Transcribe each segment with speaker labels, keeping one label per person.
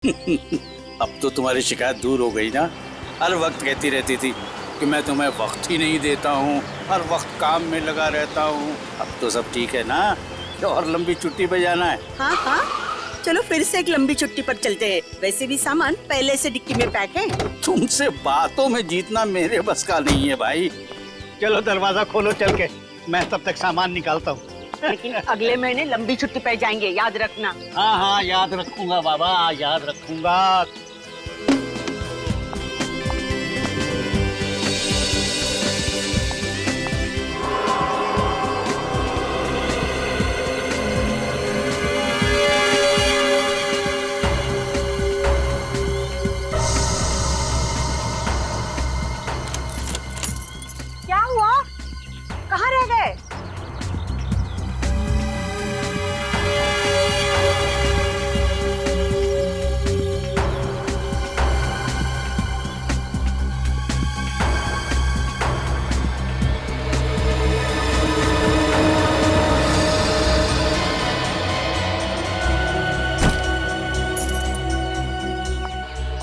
Speaker 1: अब तो तुम्हारी शिकायत दूर हो गई ना। हर वक्त कहती रहती थी कि मैं तुम्हें वक्त ही नहीं देता हूँ, हर वक्त काम में लगा रहता हूँ। अब तो सब ठीक है ना? और लंबी छुट्टी पे जाना है?
Speaker 2: हाँ हाँ, चलो फिर से एक लंबी छुट्टी पर चलते हैं। वैसे भी सामान पहले से डिक्की में पैक है।
Speaker 1: तुमसे बातों में जीतना मेरे बस का नहीं है भाई। चलो दरवाजा खोलो चल के, मैं तब तक सामान निकालता हूँ।
Speaker 2: लेकिन अगले महीने लंबी छुट्टी पे जाएंगे, याद रखना।
Speaker 1: हाँ हाँ, याद रखूंगा बाबा, याद रखूंगा।
Speaker 2: क्या हुआ? कहाँ रह गए?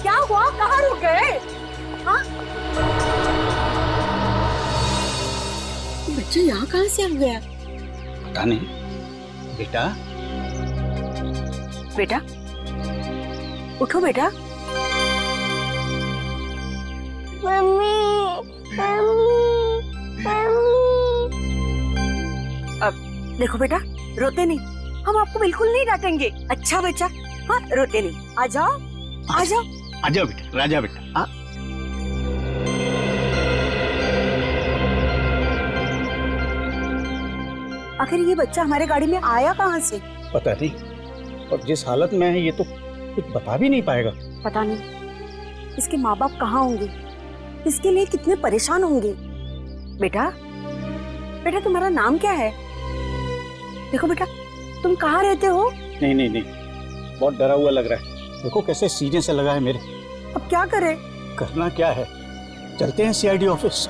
Speaker 2: क्या हुआ? कहाँ रुक गए? हाँ? बच्चे यहाँ कहाँ से आ गया?
Speaker 1: पता नहीं बेटा।
Speaker 2: बेटा उठो बेटा।
Speaker 3: मम्मी,
Speaker 2: अब देखो बेटा, रोते नहीं, हम आपको बिल्कुल नहीं डांटेंगे। अच्छा बच्चा, हाँ रोते नहीं। आ जाओ आ जाओ।
Speaker 1: आजा बेटा, राजा बेटा।
Speaker 2: आखिर ये बच्चा हमारे गाड़ी में आया कहाँ से?
Speaker 1: पता नहीं, और जिस हालत में है ये तो कुछ बता भी नहीं पाएगा।
Speaker 2: पता नहीं इसके माँ बाप कहाँ होंगे, इसके लिए कितने परेशान होंगे। बेटा बेटा तुम्हारा नाम क्या है? देखो बेटा, तुम कहाँ रहते हो?
Speaker 1: नहीं नहीं नहीं, बहुत डरा हुआ लग रहा है। देखो कैसे सीने से लगा है मेरे।
Speaker 2: अब क्या करें?
Speaker 1: करना क्या है, चलते हैं सीआईडी ऑफिस।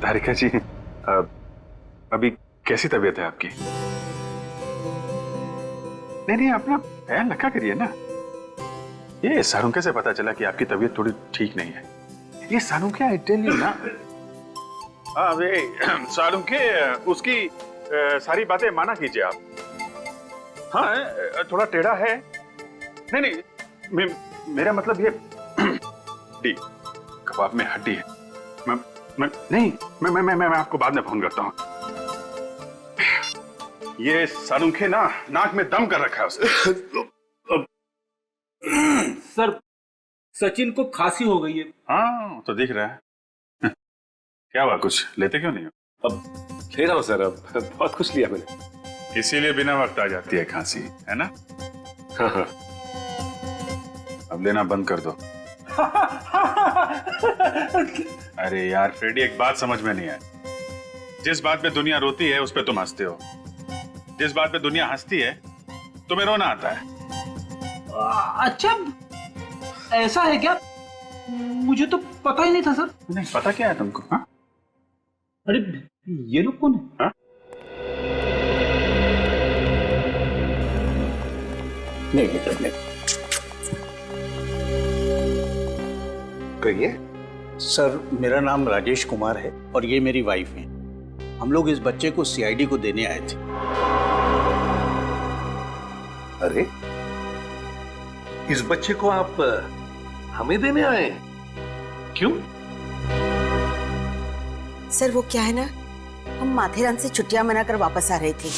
Speaker 4: तारिका जी, अभी कैसी तबीयत है आपकी? नहीं नहीं, अपना ख्याल रखा करिए ना। ये सारुंखे से पता चला कि आपकी तबीयत थोड़ी ठीक नहीं है। ये सारुंखे, आई टेल यू ना। हाँ वे सारुंखे, उसकी सारी बातें माना कीजिए आप। हाँ थोड़ा टेढ़ा है। नहीं नहीं, मेरा मतलब ये डी कबाब में हड्डी है। मैं आपको बाद में फोन करता हूँ। ये सारुंखे ना नाक में दम कर रखा है उसने।
Speaker 5: सर, सचिन को खांसी हो गई है।
Speaker 4: हाँ तो दिख रहा है। क्या हुआ, कुछ लेते क्यों नहीं हो?
Speaker 5: अब ले रहा हूँ सर, अब बहुत कुछ लिया मैंने।
Speaker 4: इसीलिए बिना वक्त आ जाती है खांसी, है ना?
Speaker 5: हाँ हाँ।
Speaker 4: अब लेना बंद कर दो। अरे यार फ्रेडी, एक बात समझ में नहीं आई। जिस बात पे दुनिया रोती है उस पे तुम हंसते हो, जिस बात पे दुनिया हंसती है तुम्हें रोना आता है।
Speaker 5: अच्छा, ऐसा है क्या? मुझे तो पता ही नहीं था सर।
Speaker 4: नहीं पता क्या है तुमको? हाँ?
Speaker 5: अरे ये लोग कौन है?
Speaker 4: हाँ?
Speaker 1: नहीं बेटा नहीं।
Speaker 4: कहिए।
Speaker 1: सर, मेरा नाम राजेश कुमार है और ये मेरी वाइफ है। हम लोग इस बच्चे को सीआईडी को देने आए थे।
Speaker 6: अरे, इस बच्चे को आप हमें देने आए? क्यों?
Speaker 2: सर वो क्या है ना, हम माथेरान से छुट्टियां मनाकर वापस आ रहे थे।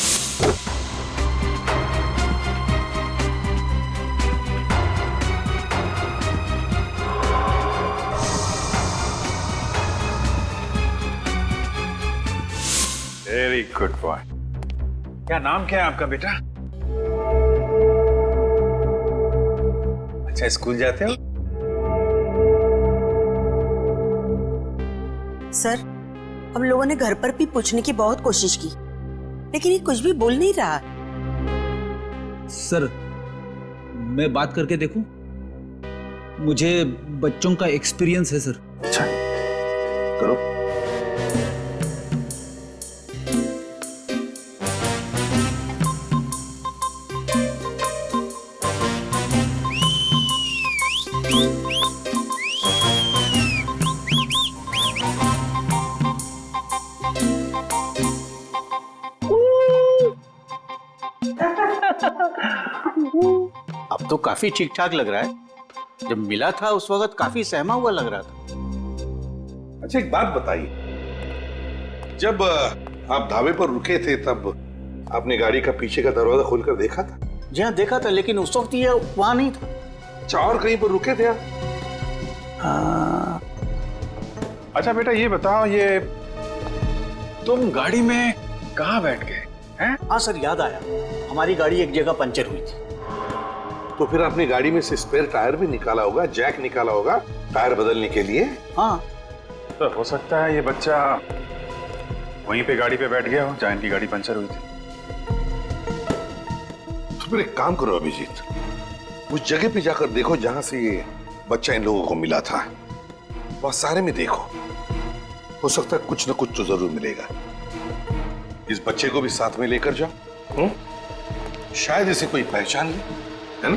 Speaker 4: Very good boy. क्या नाम क्या है आपका बेटा? अच्छा, स्कूल जाते हो?
Speaker 2: सर, हम लोगों ने घर पर भी पूछने की बहुत कोशिश की, लेकिन ये कुछ भी बोल नहीं रहा।
Speaker 7: सर, मैं बात करके देखूं? मुझे बच्चों का एक्सपीरियंस है सर।
Speaker 4: अच्छा, करो।
Speaker 1: अब तो काफी ठीक ठाक लग रहा है। जब मिला था उस वक्त काफी सहमा हुआ लग रहा था।
Speaker 6: अच्छा एक बात बताइए, जब आप ढाबे पर रुके थे तब आपने गाड़ी का पीछे का दरवाजा खोलकर देखा था?
Speaker 1: जी हाँ देखा था, लेकिन उस वक्त ये वहां नहीं था।
Speaker 6: अच्छा, और कहीं पर रुके थे आप?
Speaker 1: हाँ।
Speaker 4: अच्छा बेटा ये बताओ, ये तुम गाड़ी में कहाँ बैठ गए हैं?
Speaker 1: हाँ सर, याद आया, हमारी गाड़ी एक जगह पंचर हुई थी।
Speaker 6: तो फिर आपने गाड़ी में से स्पेयर टायर भी निकाला होगा, जैक निकाला होगा टायर बदलने के लिए।
Speaker 1: हाँ
Speaker 4: तो हो सकता है ये बच्चा वहीं पे गाड़ी पे बैठ गया हो जहाँ इनकी गाड़ी पंचर हुई थी।
Speaker 6: तो फिर एक काम करो अभिजीत, उस जगह पे जाकर देखो जहां से ये बच्चा इन लोगों को मिला था। वहां सारे में देखो, हो सकता है कुछ ना कुछ तो जरूर मिलेगा। इस बच्चे को भी साथ में लेकर जाओ, शायद इसे कोई पहचान ले, है ना?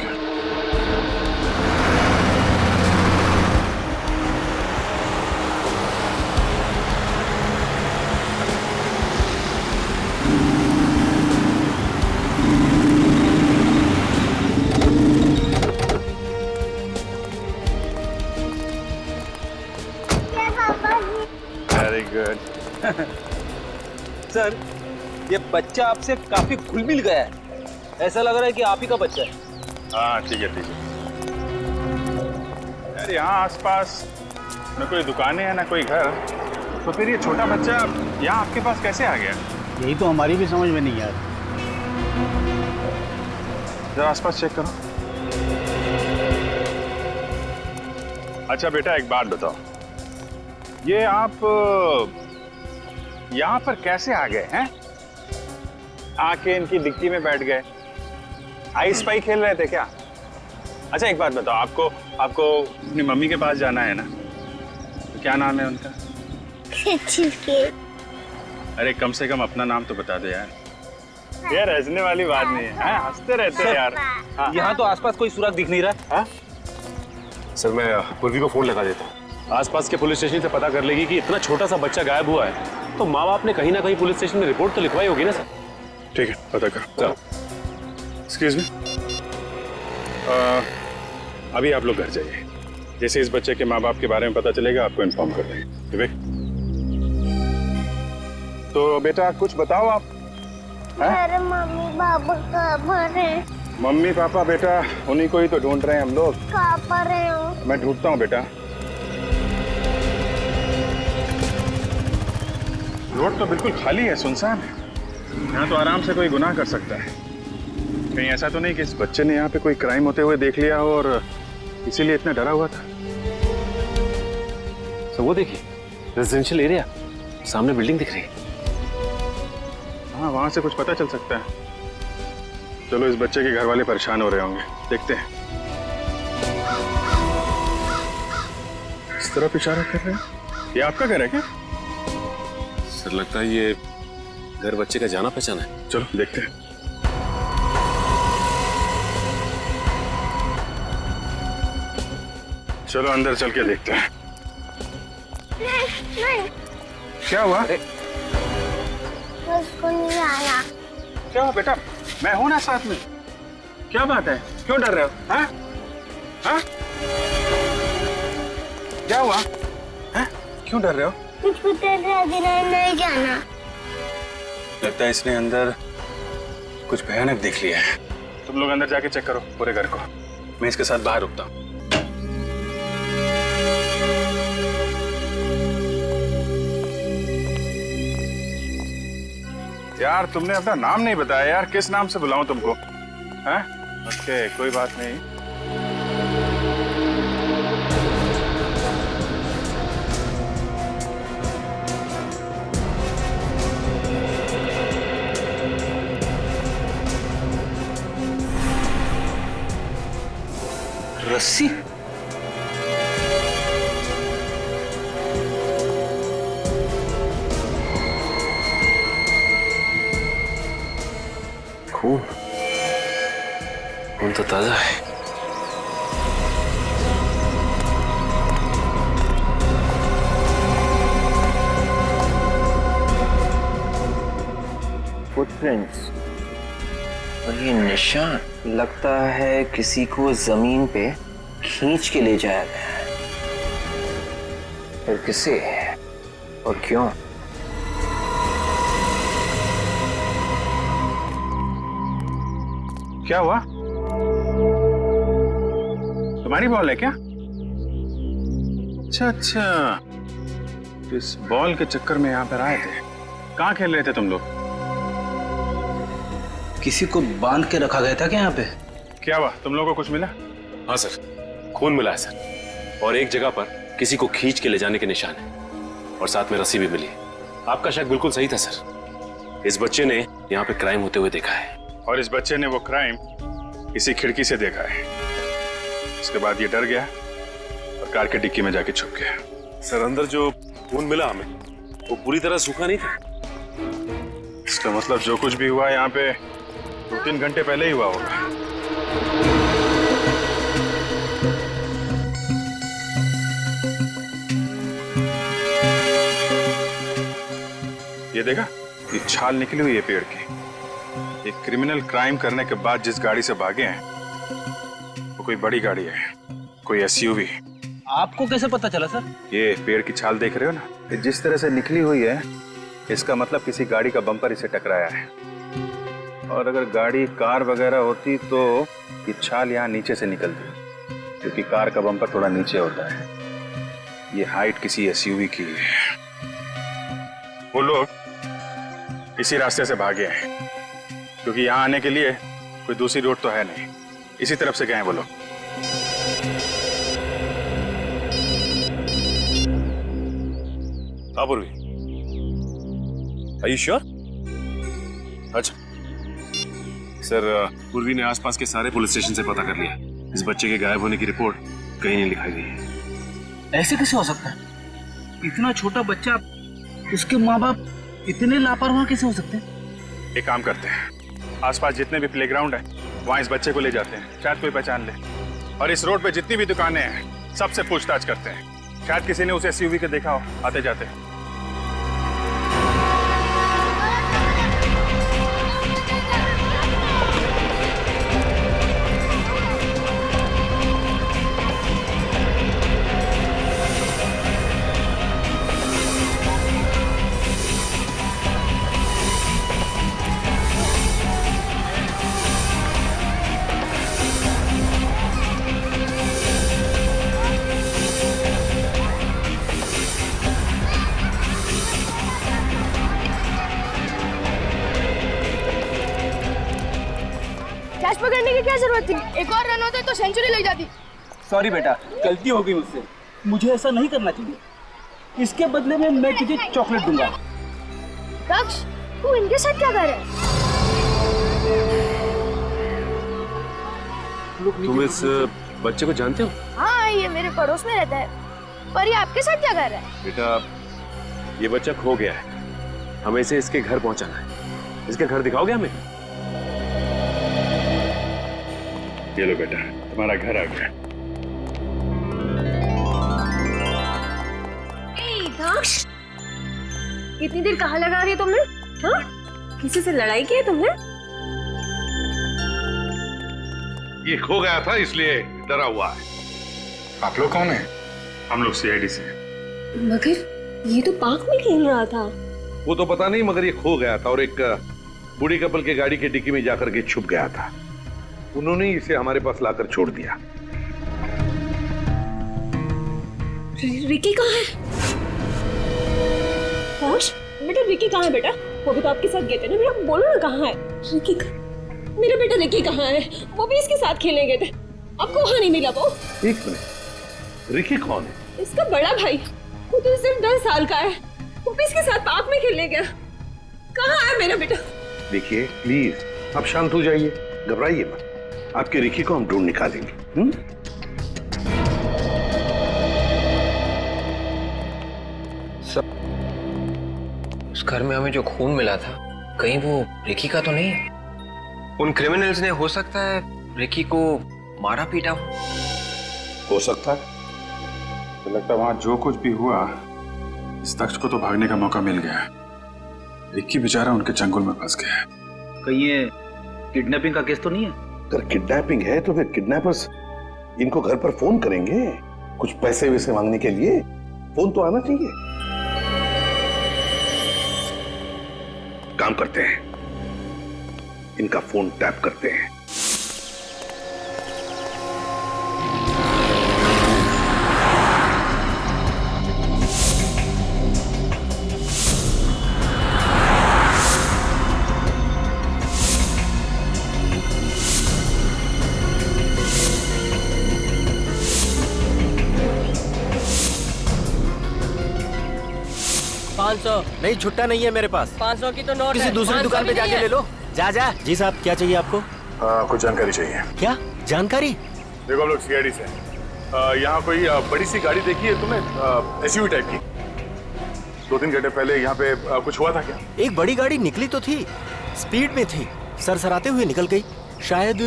Speaker 4: Very good.
Speaker 7: सर, ये बच्चा आपसे काफी घुल मिल गया है। ऐसा लग रहा है कि आप ही का बच्चा है।
Speaker 4: हाँ ठीक है ठीक है। यार यहाँ आसपास न कोई दुकानें हैं ना कोई घर, तो फिर ये छोटा बच्चा यहाँ आपके पास कैसे आ गया?
Speaker 1: यही तो हमारी भी समझ में नहीं आ रही।
Speaker 4: जरा आसपास चेक करो। अच्छा बेटा एक बात बताओ, ये आप यहाँ पर कैसे आ गए हैं? आके इनकी डिक्की में बैठ गए, आइस पाई खेल रहे थे क्या? अच्छा एक बात बताओ, आपको अपनी मम्मी के पास जाना है ना? तो क्या नाम है उनका? अरे कम से कम अपना नाम तो बता दो यार। यार हंसने वाली बात नहीं है, हंसते रहते हैं यार।
Speaker 7: यहाँ तो आसपास कोई सुराग दिख नहीं रहा।
Speaker 4: हाँ?
Speaker 8: सर मैं पूर्वी को फोन लगा देता हूँ। आसपास के पुलिस स्टेशन से पता कर लेगी कि इतना छोटा सा बच्चा गायब हुआ है, तो माँ बाप ने कहीं ना कहीं पुलिस स्टेशन में रिपोर्ट तो लिखवाई होगी ना सर?
Speaker 4: ठीक है, पता कर।
Speaker 8: चलो।
Speaker 4: एक्सक्यूज मी, अभी आप लोग घर जाइए। जैसे इस बच्चे के माँ बाप के बारे में पता चलेगा आपको इन्फॉर्म कर देंगे। विवेक, तो बेटा कुछ बताओ आप।
Speaker 3: मेरे मम्मी पापा कहाँ पर है?
Speaker 4: मम्मी पापा बेटा उन्हीं को ही तो ढूंढ रहे हैं हम लोग।
Speaker 3: कहाँ पर है वो?
Speaker 4: मैं ढूंढता हूँ बेटा। रोड तो बिल्कुल खाली है, सुनसान है। यहाँ तो आराम से कोई गुनाह कर सकता है। कहीं ऐसा तो नहीं कि इस बच्चे ने यहाँ पे कोई क्राइम होते हुए देख लिया हो और इसीलिए इतना डरा हुआ था।
Speaker 8: सर वो देखिए, रेजिडेंशियल एरिया, सामने बिल्डिंग दिख रही है।
Speaker 4: हाँ वहां से कुछ पता चल सकता है। चलो इस बच्चे के घर वाले परेशान हो रहे होंगे, देखते हैं। इस तरफ इशारा कर रहे हैं, ये आपका घर है क्या?
Speaker 8: सर लगता है ये घर बच्चे का जाना पहचाना है।
Speaker 4: चलो देखते हैं। चलो अंदर चल के देखते हैं।
Speaker 3: नहीं,
Speaker 4: क्या हुआ?
Speaker 3: उसको नहीं आना।
Speaker 4: क्या हुआ बेटा? मैं हूं ना साथ में। क्या बात है, क्यों डर रहे हो? हाँ? हाँ? क्या हुआ? हाँ? क्यों डर रहे हो?
Speaker 3: मुझको तेरे बिना नहीं जाना।
Speaker 4: लगता है इसने अंदर कुछ भयानक देख लिया है। तुम लोग अंदर जाके चेक करो पूरे घर को, मैं इसके साथ बाहर रुकता हूँ। यार तुमने अपना नाम नहीं बताया यार, किस नाम से बुलाऊं तुमको? हैं? ओके कोई बात नहीं।
Speaker 7: रस्सी?
Speaker 8: खून, खून तो ताजा है।
Speaker 9: फुटप्रिंट्स और ये निशान लगता है किसी को जमीन पे खींच के ले जाया गया है। फिर किसे और क्यों?
Speaker 4: क्या हुआ? तुम्हारी बॉल है क्या? अच्छा अच्छा, तो इस बॉल के चक्कर में यहाँ पर आए थे। कहाँ खेल रहे थे तुम लोग?
Speaker 5: किसी को बांध के रखा गया था क्या यहाँ पे?
Speaker 4: क्या हुआ, तुम लोगों को कुछ मिला?
Speaker 8: हाँ सर, खून मिला है सर, और एक जगह पर किसी को खींच के ले जाने के निशान है, और साथ में रस्सी भी मिली है। आपका शक बिल्कुल सही था सर। इस बच्चे ने यहाँ पे क्राइम होते हुए देखा है,
Speaker 4: और इस बच्चे ने वो क्राइम इसी खिड़की से देखा है। उसके बाद ये डर गया और कार के डिक्की में जाके छुप गया।
Speaker 8: सर अंदर जो खून मिला हमें वो पूरी तरह सूखा नहीं था।
Speaker 4: इसका मतलब जो कुछ भी हुआ यहाँ पे 2-3 घंटे पहले ही हुआ होगा। ये देखा, ये छाल निकली हुई है पेड़ की। एक क्रिमिनल क्राइम करने के बाद जिस गाड़ी से भागे हैं वो कोई बड़ी गाड़ी है, कोई एसयूवी।
Speaker 5: आपको कैसे पता चला सर?
Speaker 4: ये पेड़ की छाल देख रहे हो ना, ये जिस तरह से निकली हुई है, इसका मतलब किसी गाड़ी का बम्पर इसे टकराया है। और अगर गाड़ी कार वगैरह होती तो ये छाल यहाँ नीचे से निकलती, क्योंकि कार का बम्पर थोड़ा नीचे होता है। ये हाइट किसी एसयूवी की है। वो लोग इसी रास्ते से भागे हैं, क्योंकि यहाँ आने के लिए कोई दूसरी रोड तो है नहीं। इसी तरफ से गए हैं वो लोग।
Speaker 8: हाँ पूर्वी, Are you sure? अच्छा सर, पूर्वी ने आसपास के सारे पुलिस स्टेशन से पता कर लिया। इस बच्चे के गायब होने की रिपोर्ट कहीं नहीं लिखाई गई है।
Speaker 5: ऐसे कैसे हो सकता है? इतना छोटा बच्चा, उसके माँ बाप इतने लापरवाह कैसे हो सकते हैं?
Speaker 4: एक काम करते हैं, आसपास जितने भी प्लेग्राउंड है वहाँ इस बच्चे को ले जाते हैं, शायद कोई पहचान ले। और इस रोड पे जितनी भी दुकानें हैं सबसे पूछताछ करते हैं, शायद किसी ने उसे एसयूवी के देखा हो आते जाते।
Speaker 3: कैच पकड़ने की क्या जरूरत थी? एक और रन होते तो सेंचुरी लग जाती।
Speaker 5: सॉरी बेटा, गलती हो गई मुझसे। मुझे ऐसा नहीं करना चाहिए। इसके बदले में मैं तुझे चॉकलेट दूंगा।
Speaker 3: दक्ष, तू इनके साथ क्या कर रहा है?
Speaker 8: तुम इस बच्चे को जानते हो?
Speaker 3: हाँ, ये मेरे पड़ोस में रहता है। पर ये आपके साथ क्या कर रहा है?
Speaker 8: बेटा, ये बच्चा खो गया है, हमें इसे इसके घर पहुंचाना है। इसके घर दिखाओगे हमें?
Speaker 4: ये लो बेटा, तुम्हारा घर आ गया।
Speaker 2: दक्ष, कितनी देर कहाँ लगा रही है तुमने? हाँ? किसी से लड़ाई की है तुमने?
Speaker 6: ये खो गया था इसलिए डरा हुआ है।
Speaker 4: आप लोग कौन हैं? हम लोग सीआईडी से।
Speaker 2: मगर ये तो पार्क में खेल रहा था।
Speaker 6: वो तो पता नहीं, मगर ये खो गया था और एक बूढ़ी कपल के गाड़ी की डिक्की में जाकर के छुप गया था। उन्होंने इसे हमारे पास लाकर छोड़ दिया।
Speaker 2: रिकी कहाँ है? बेटा रिकी कहाँ है बेटा? वो भी तो आपके साथ गए थे ना बेटा, बोलो ना कहाँ है रिकी? मेरा बेटा रिकी कहाँ है? वो भी इसके साथ खेलने गए थे, आपको वहाँ नहीं मिला वो?
Speaker 6: एक मिनट, रिकी कौन है?
Speaker 2: इसका बड़ा भाई, वो तो सिर्फ 10 साल का है, वो भी इसके साथ पार्क में खेलने गया। कहाँ है मेरा बेटा?
Speaker 6: देखिए प्लीज आप शांत हो जाइए, घबराइए मत, आपके रिकी को हम ढूंढ निकालेंगे।
Speaker 9: उस घर में हमें जो खून मिला था, कहीं वो रिकी का तो नहीं है? उन क्रिमिनल्स ने हो सकता है रिकी को मारा पीटा
Speaker 6: हो सकता है।
Speaker 4: तो लगता है वहां जो कुछ भी हुआ, इस दक्ष को तो भागने का मौका मिल गया। रिकी बेचारा उनके चंगुल में फंस गया।
Speaker 5: कहीं ये किडनैपिंग का केस तो नहीं है?
Speaker 6: अगर किडनैपिंग है तो फिर किडनैपर्स इनको घर पर फोन करेंगे कुछ पैसे वैसे मांगने के लिए। फोन तो आना चाहिए। काम करते हैं, इनका फोन टैप करते हैं।
Speaker 10: नहीं, छुट्टा नहीं है मेरे पास।
Speaker 11: 500 की तो नोट
Speaker 10: किसी दूसरी दुकान पे जाके ले लो। जा जा। जी साहब, क्या चाहिए आपको?
Speaker 4: कुछ जानकारी चाहिए।
Speaker 10: क्या जानकारी?
Speaker 4: देखो हम लोग सीआईडी से यहाँ कोई बड़ी सी गाड़ी देखी है तुमने, एसयूवी टाइप की? 2-3 घंटे पहले यहाँ पे कुछ हुआ था क्या?
Speaker 10: एक बड़ी गाड़ी निकली तो थी, स्पीड में थी, सरसराते हुए निकल गई। शायद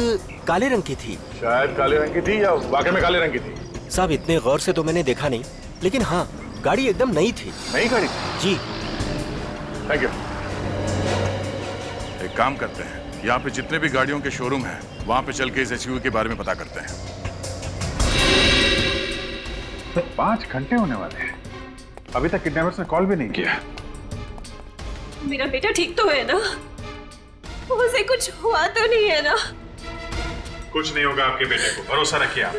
Speaker 10: काले रंग की थी।
Speaker 4: शायद काले रंग की थी या वाकई में काले रंग की थी?
Speaker 10: साहब इतने गौर से तो मैंने देखा नहीं, लेकिन हाँ गाड़ी एकदम नई थी।
Speaker 4: नई गाड़ी?
Speaker 10: जी।
Speaker 4: Thank you. एक काम करते हैं, यहाँ पे जितने भी गाड़ियों के शोरूम हैं, वहाँ पे चल के इस एसयूवी के बारे में पता करते हैं। तो 5 घंटे होने वाले हैं, अभी तक किडनैपर्स ने कॉल भी नहीं किया।
Speaker 11: मेरा बेटा ठीक तो है ना? उसे कुछ हुआ तो नहीं है ना?
Speaker 4: कुछ नहीं होगा आपके बेटे को, भरोसा रखिए आप।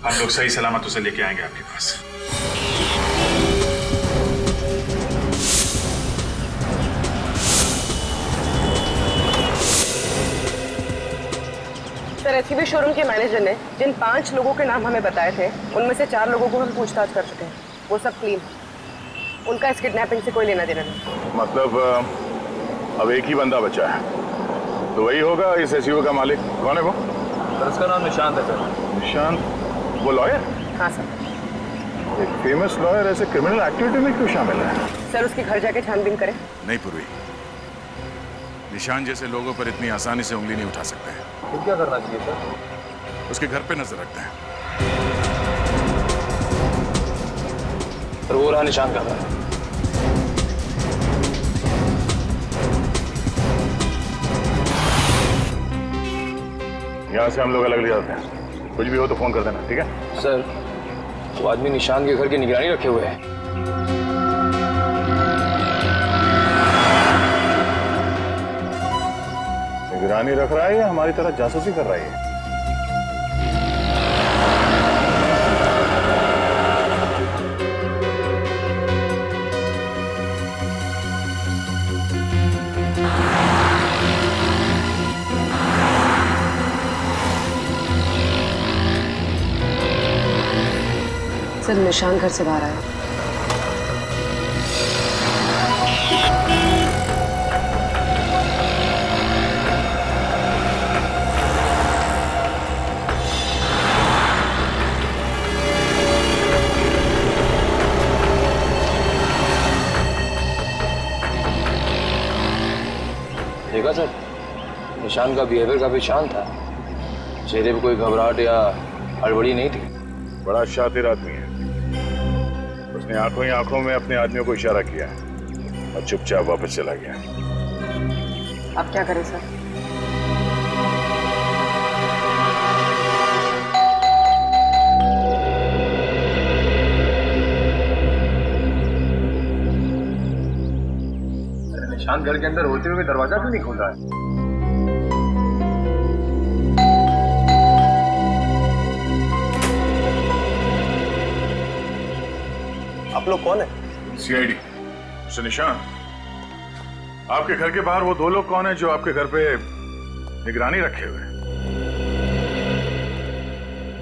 Speaker 4: हम लोग सही सलामत उसे लेके आएंगे आपके पास।
Speaker 12: सर, एसयूवी शोरूम के मैनेजर ने जिन 5 लोगों के नाम हमें बताए थे, उनमें से 4 लोगों को हम पूछताछ कर चुके हैं। वो सब क्लीन, उनका इस किडनैपिंग से कोई लेना देना नहीं।
Speaker 4: मतलब अब एक ही बंदा बचा है, तो वही होगा इस एसयूवी का मालिक। कौन है वो?
Speaker 7: सर उसका नाम निशांत है सर।
Speaker 4: निशांत? वो लॉयर?
Speaker 12: हाँ सर।
Speaker 4: एक फेमस लॉयर ऐसे क्रिमिनल एक्टिविटी में क्यों शामिल है?
Speaker 12: सर उसके घर जाके छानबीन करें।
Speaker 4: नहीं पूर्वी, निशान जैसे लोगों पर इतनी आसानी से उंगली नहीं उठा सकते हैं।
Speaker 7: फिर क्या करना चाहिए सर?
Speaker 4: उसके घर पे नजर रखते हैं।
Speaker 7: सर वो रहा निशान का घर।
Speaker 4: यहाँ से हम लोग अलग ले जाते हैं, कुछ भी हो तो फोन कर देना, ठीक है?
Speaker 7: सर वो आदमी निशान के घर की निगरानी रखे हुए है।
Speaker 4: निगरानी रख रहा है या हमारी तरह जासूसी कर रहा है?
Speaker 12: सर निशान घर से बाहर आया।
Speaker 7: देखा सर, निशान का बिहेवियर काफी शांत था, चेहरे पे कोई घबराहट या हड़बड़ी नहीं थी।
Speaker 4: बड़ा शातिर आदमी है। उसने आंखों ही आंखों में अपने आदमियों को इशारा किया और चुपचाप वापस चला गया।
Speaker 12: अब क्या करें सर?
Speaker 7: निशान घर के अंदर होते हुए दरवाजा क्यों नहीं खोल रहा है?
Speaker 9: आप लोग कौन है?
Speaker 4: सीआईडी। मिस्टर निशान, आपके घर के बाहर वो 2 लोग कौन है जो आपके घर पे निगरानी रखे हुए हैं?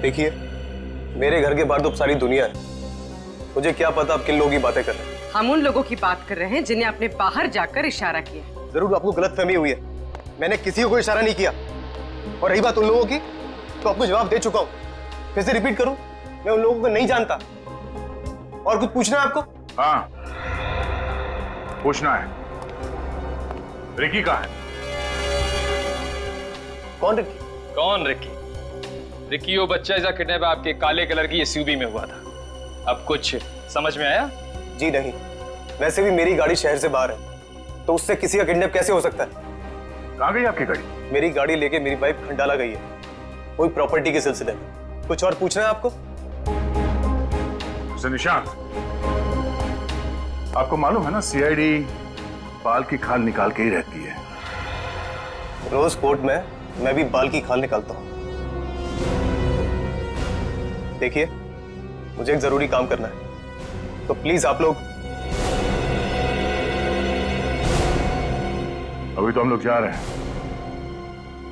Speaker 9: देखिए, मेरे घर के बाहर तो सारी दुनिया है, मुझे क्या पता आप किन लोगों की बातें कर रहे हैं।
Speaker 12: हम उन लोगों की बात कर रहे हैं जिन्हें आपने बाहर जाकर इशारा किया।
Speaker 9: जरूर आपको गलतफहमी हुई है, मैंने किसी को इशारा नहीं किया। और रही बात उन लोगों की, तो आपको जवाब दे चुका हूं। फिर से रिपीट करूं, मैं उन लोगों को नहीं जानता। और कुछ पूछना है आपको?
Speaker 4: हाँ, पूछना है। रिकी कहाँ है?
Speaker 9: कौन रिकी?
Speaker 7: कौन रिकी? रिकी वो बच्चा ऐसा किडनैप आपके काले कलर की एसयूवी में हुआ था। अब कुछ समझ में आया?
Speaker 9: जी नहीं, वैसे भी मेरी गाड़ी शहर से बाहर है, तो उससे किसी का किडनैप कैसे हो सकता है?
Speaker 4: कहाँ गई आपकी गाड़ी?
Speaker 9: मेरी गाड़ी लेके मेरी वाइफ खंडाला गई है, कोई प्रॉपर्टी के सिलसिले में। कुछ और पूछना है आपको?
Speaker 4: मिस्टर निशांत, आपको मालूम है ना सीआईडी बाल की खाल निकाल के ही रहती है।
Speaker 9: रोज कोर्ट में मैं भी बाल की खाल निकालता हूं। देखिए, मुझे एक जरूरी काम करना है, तो प्लीज आप लोग।
Speaker 4: अभी तो हम लोग जा रहे हैं,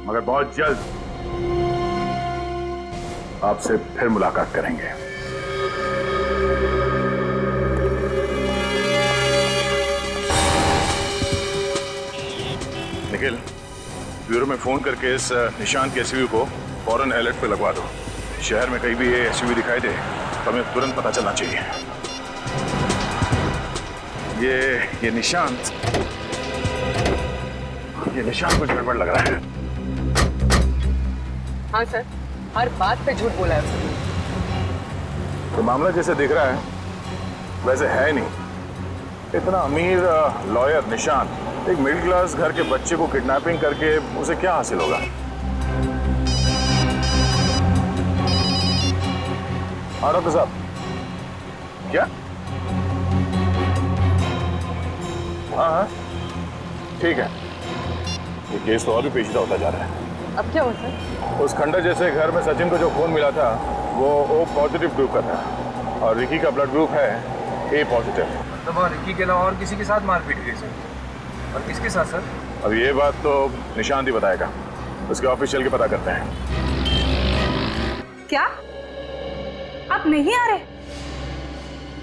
Speaker 4: मगर बहुत जल्द आपसे फिर मुलाकात करेंगे। निखिल, ब्यूरो में फोन करके इस निशांत के एसयूवी को फौरन अलर्ट पे लगवा दो। शहर में कहीं भी ये एसयूवी दिखाई दे तो हमें तुरंत पता चलना चाहिए। ये निशांत कुछ गड़बड़ लग रहा है।
Speaker 12: हाँ सर, हर बात पे झूठ बोला है उसने।
Speaker 4: तो मामला जैसे दिख रहा है वैसे है नहीं। इतना अमीर लॉयर निशांत एक मिडिल क्लास घर के बच्चे को किडनैपिंग करके उसे क्या हासिल होगा? हाँ डॉक्टर साहब, क्या? हाँ, ठीक है। ये केस तो और भी पेचीदा होता जा रहा है।
Speaker 12: अब क्या हुआ सर?
Speaker 4: उस खंडर जैसे घर में सचिन को जो खून मिला था वो O पॉजिटिव ग्रुप का था और रिकी का ब्लड ग्रुप है A पॉजिटिव।
Speaker 7: तो वहाँ रिकी के अलावा और किसी के साथ मारपीट हुई सर? और किसके साथ सर?
Speaker 4: अब ये बात तो निशांत ही बताएगा, उसके ऑफिस चल के पता करते हैं।
Speaker 2: क्या आप नहीं आ रहे?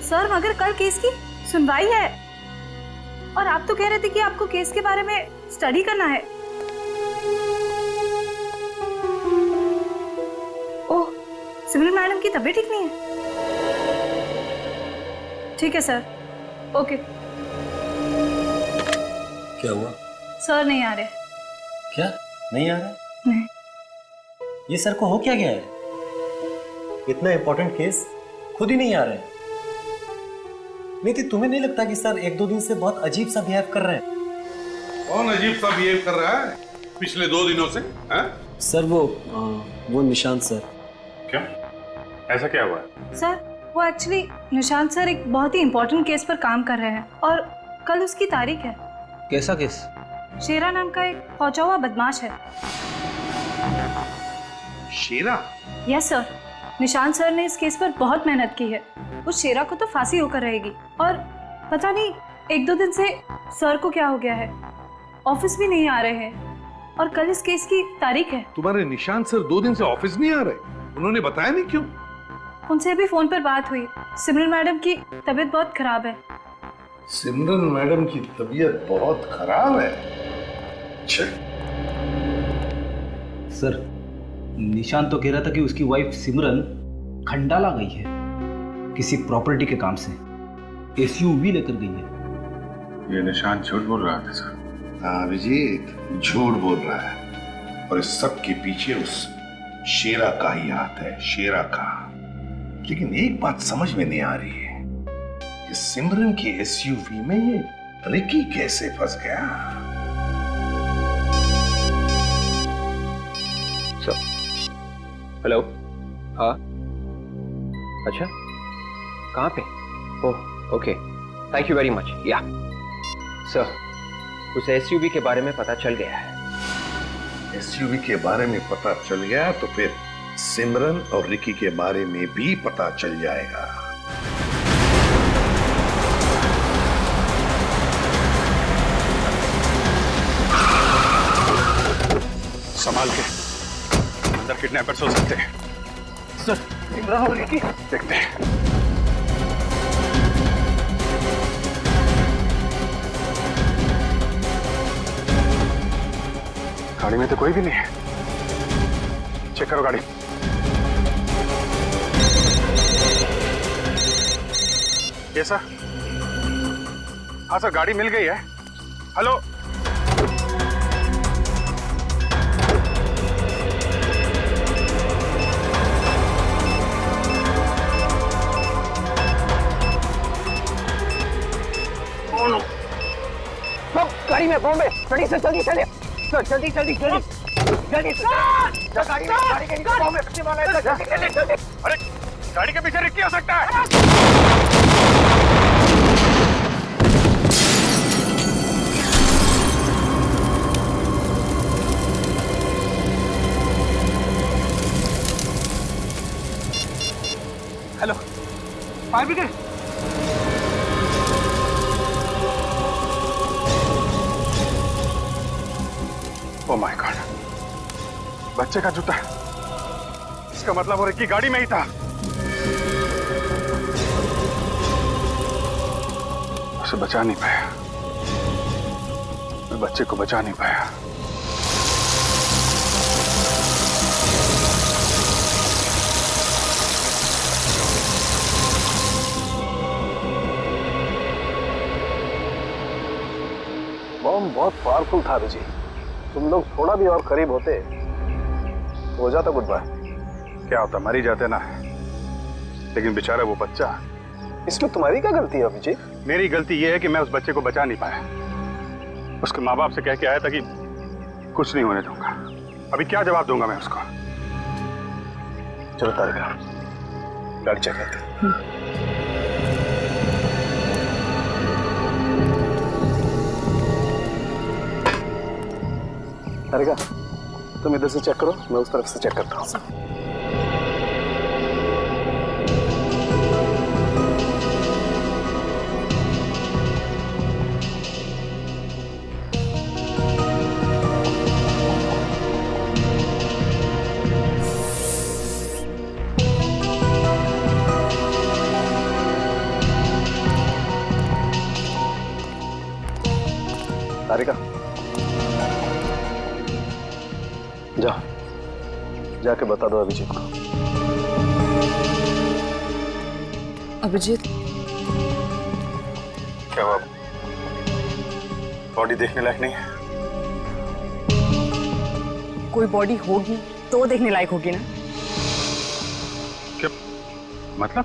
Speaker 2: सर, मगर कल केस की सुनवाई है और आप तो कह रहे थे कि आपको केस के बारे में स्टडी करना है। ओह, सिमरन मैडम की तबीयत ठीक नहीं है। ठीक है सर, ओके।
Speaker 10: क्या हुआ?
Speaker 2: सर नहीं आ रहे।
Speaker 10: क्या नहीं आ रहा?
Speaker 2: नहीं।
Speaker 10: ये सर को हो क्या गया है? इतना इंपॉर्टेंट केस खुद ही नहीं आ रहे हैं। नहीं तो तुम्हें नहीं लगता कि सर एक दो दिन से बहुत अजीब सा बिहेव कर रहे हैं?
Speaker 6: कौन अजीब सा बिहेव कर रहा है पिछले 2 दिनों से?
Speaker 10: सर वो निशांत सर।
Speaker 4: क्या? ऐसा क्या हुआ?
Speaker 2: सर, वो एक्चुअली निशांत सर एक बहुत ही इम्पोर्टेंट केस पर काम कर रहे हैं और कल उसकी तारीख है।
Speaker 5: कैसा केस?
Speaker 2: शेरा नाम का एक पहुंचा हुआ बदमाश है।
Speaker 6: शेरा?
Speaker 2: यस सर, निशांत सर ने इस केस पर बहुत मेहनत की है। उस शेरा को तो फांसी होकर रहेगी और पता नहीं 1-2 दिन से सर को क्या हो गया है, ऑफिस भी नहीं आ रहे हैं और कल इस केस की तारीख है।
Speaker 6: तुम्हारे निशांत सर 2 दिन से ऑफिस नहीं आ रहे? उन्होंने बताया नहीं क्यों?
Speaker 2: उनसे अभी फोन पर बात हुई, सिमरन मैडम की तबीयत बहुत खराब है।
Speaker 6: सिमरन मैडम की तबीयत बहुत खराब है?
Speaker 5: सर, निशांत तो कह रहा था कि उसकी वाइफ सिमरन खंडाला गई है किसी प्रॉपर्टी के काम से, एसयूवी लेकर गई है।
Speaker 4: ये निशांत झूठ बोल रहा था सर।
Speaker 6: हाँ अभिजीत, झूठ बोल रहा है और इस सब के पीछे उस शेरा का ही हाथ है, शेरा का। लेकिन एक बात समझ में नहीं आ रही है कि सिमरन की एसयूवी में ये रिकी कैसे फंस गया?
Speaker 9: हेलो। हाँ, अच्छा, कहाँ पे? Oh, okay, thank you very much. या सर, उस एसयूवी के बारे में पता चल गया है।
Speaker 6: एसयूवी के बारे में पता चल गया तो फिर सिमरन और रिकी के बारे में भी पता चल जाएगा।
Speaker 4: संभाल के, अंदर किडनैपर्स हो सकते हैं।
Speaker 9: सर, सिमरन और रिकी
Speaker 4: देखते हैं। गाड़ी में तो कोई भी नहीं है। चेक करो गाड़ी। ये सर? हाँ सर, गाड़ी मिल गई है। हेलो,
Speaker 12: गाड़ी में बॉम्बे, जल्दी से जल्दी चले।
Speaker 9: सर जल्दी जल्दी जल्दी जल्दी
Speaker 4: अरे गाड़ी के पीछे रिक्की हो सकता है।
Speaker 5: Hello, fire brigade.
Speaker 4: Oh my God, बच्चे का जूता। इसका मतलब वो रिक्की गाड़ी में ही था। उसे बचा नहीं पाया, मैं बच्चे को बचा नहीं पाया।
Speaker 10: बम बहुत पावरफुल था अभिजीत। तुम लोग थोड़ा भी और करीब होते तो हो जाता गुड बाय।
Speaker 4: क्या होता, मर ही जाते ना। लेकिन बेचारा वो बच्चा।
Speaker 10: इसमें तुम्हारी क्या गलती है अभिजीत?
Speaker 4: मेरी गलती ये है कि मैं उस बच्चे को बचा नहीं पाया। उसके माँ बाप से कह के आया था कि कुछ नहीं होने दूंगा। अभी क्या जवाब दूंगा मैं उसको?
Speaker 10: चलो तारिका, गाड़ी चेक करते हैं। तारिका, तुम इधर से चेक करो, मैं उस तरफ से चेक करता हूँ। तारिका, जाके बता दो अभिजीत को।
Speaker 12: अभिजीत,
Speaker 4: क्या हुआ? बॉडी देखने लायक नहीं है?
Speaker 12: कोई बॉडी होगी तो देखने लायक होगी ना।
Speaker 4: क्या मतलब?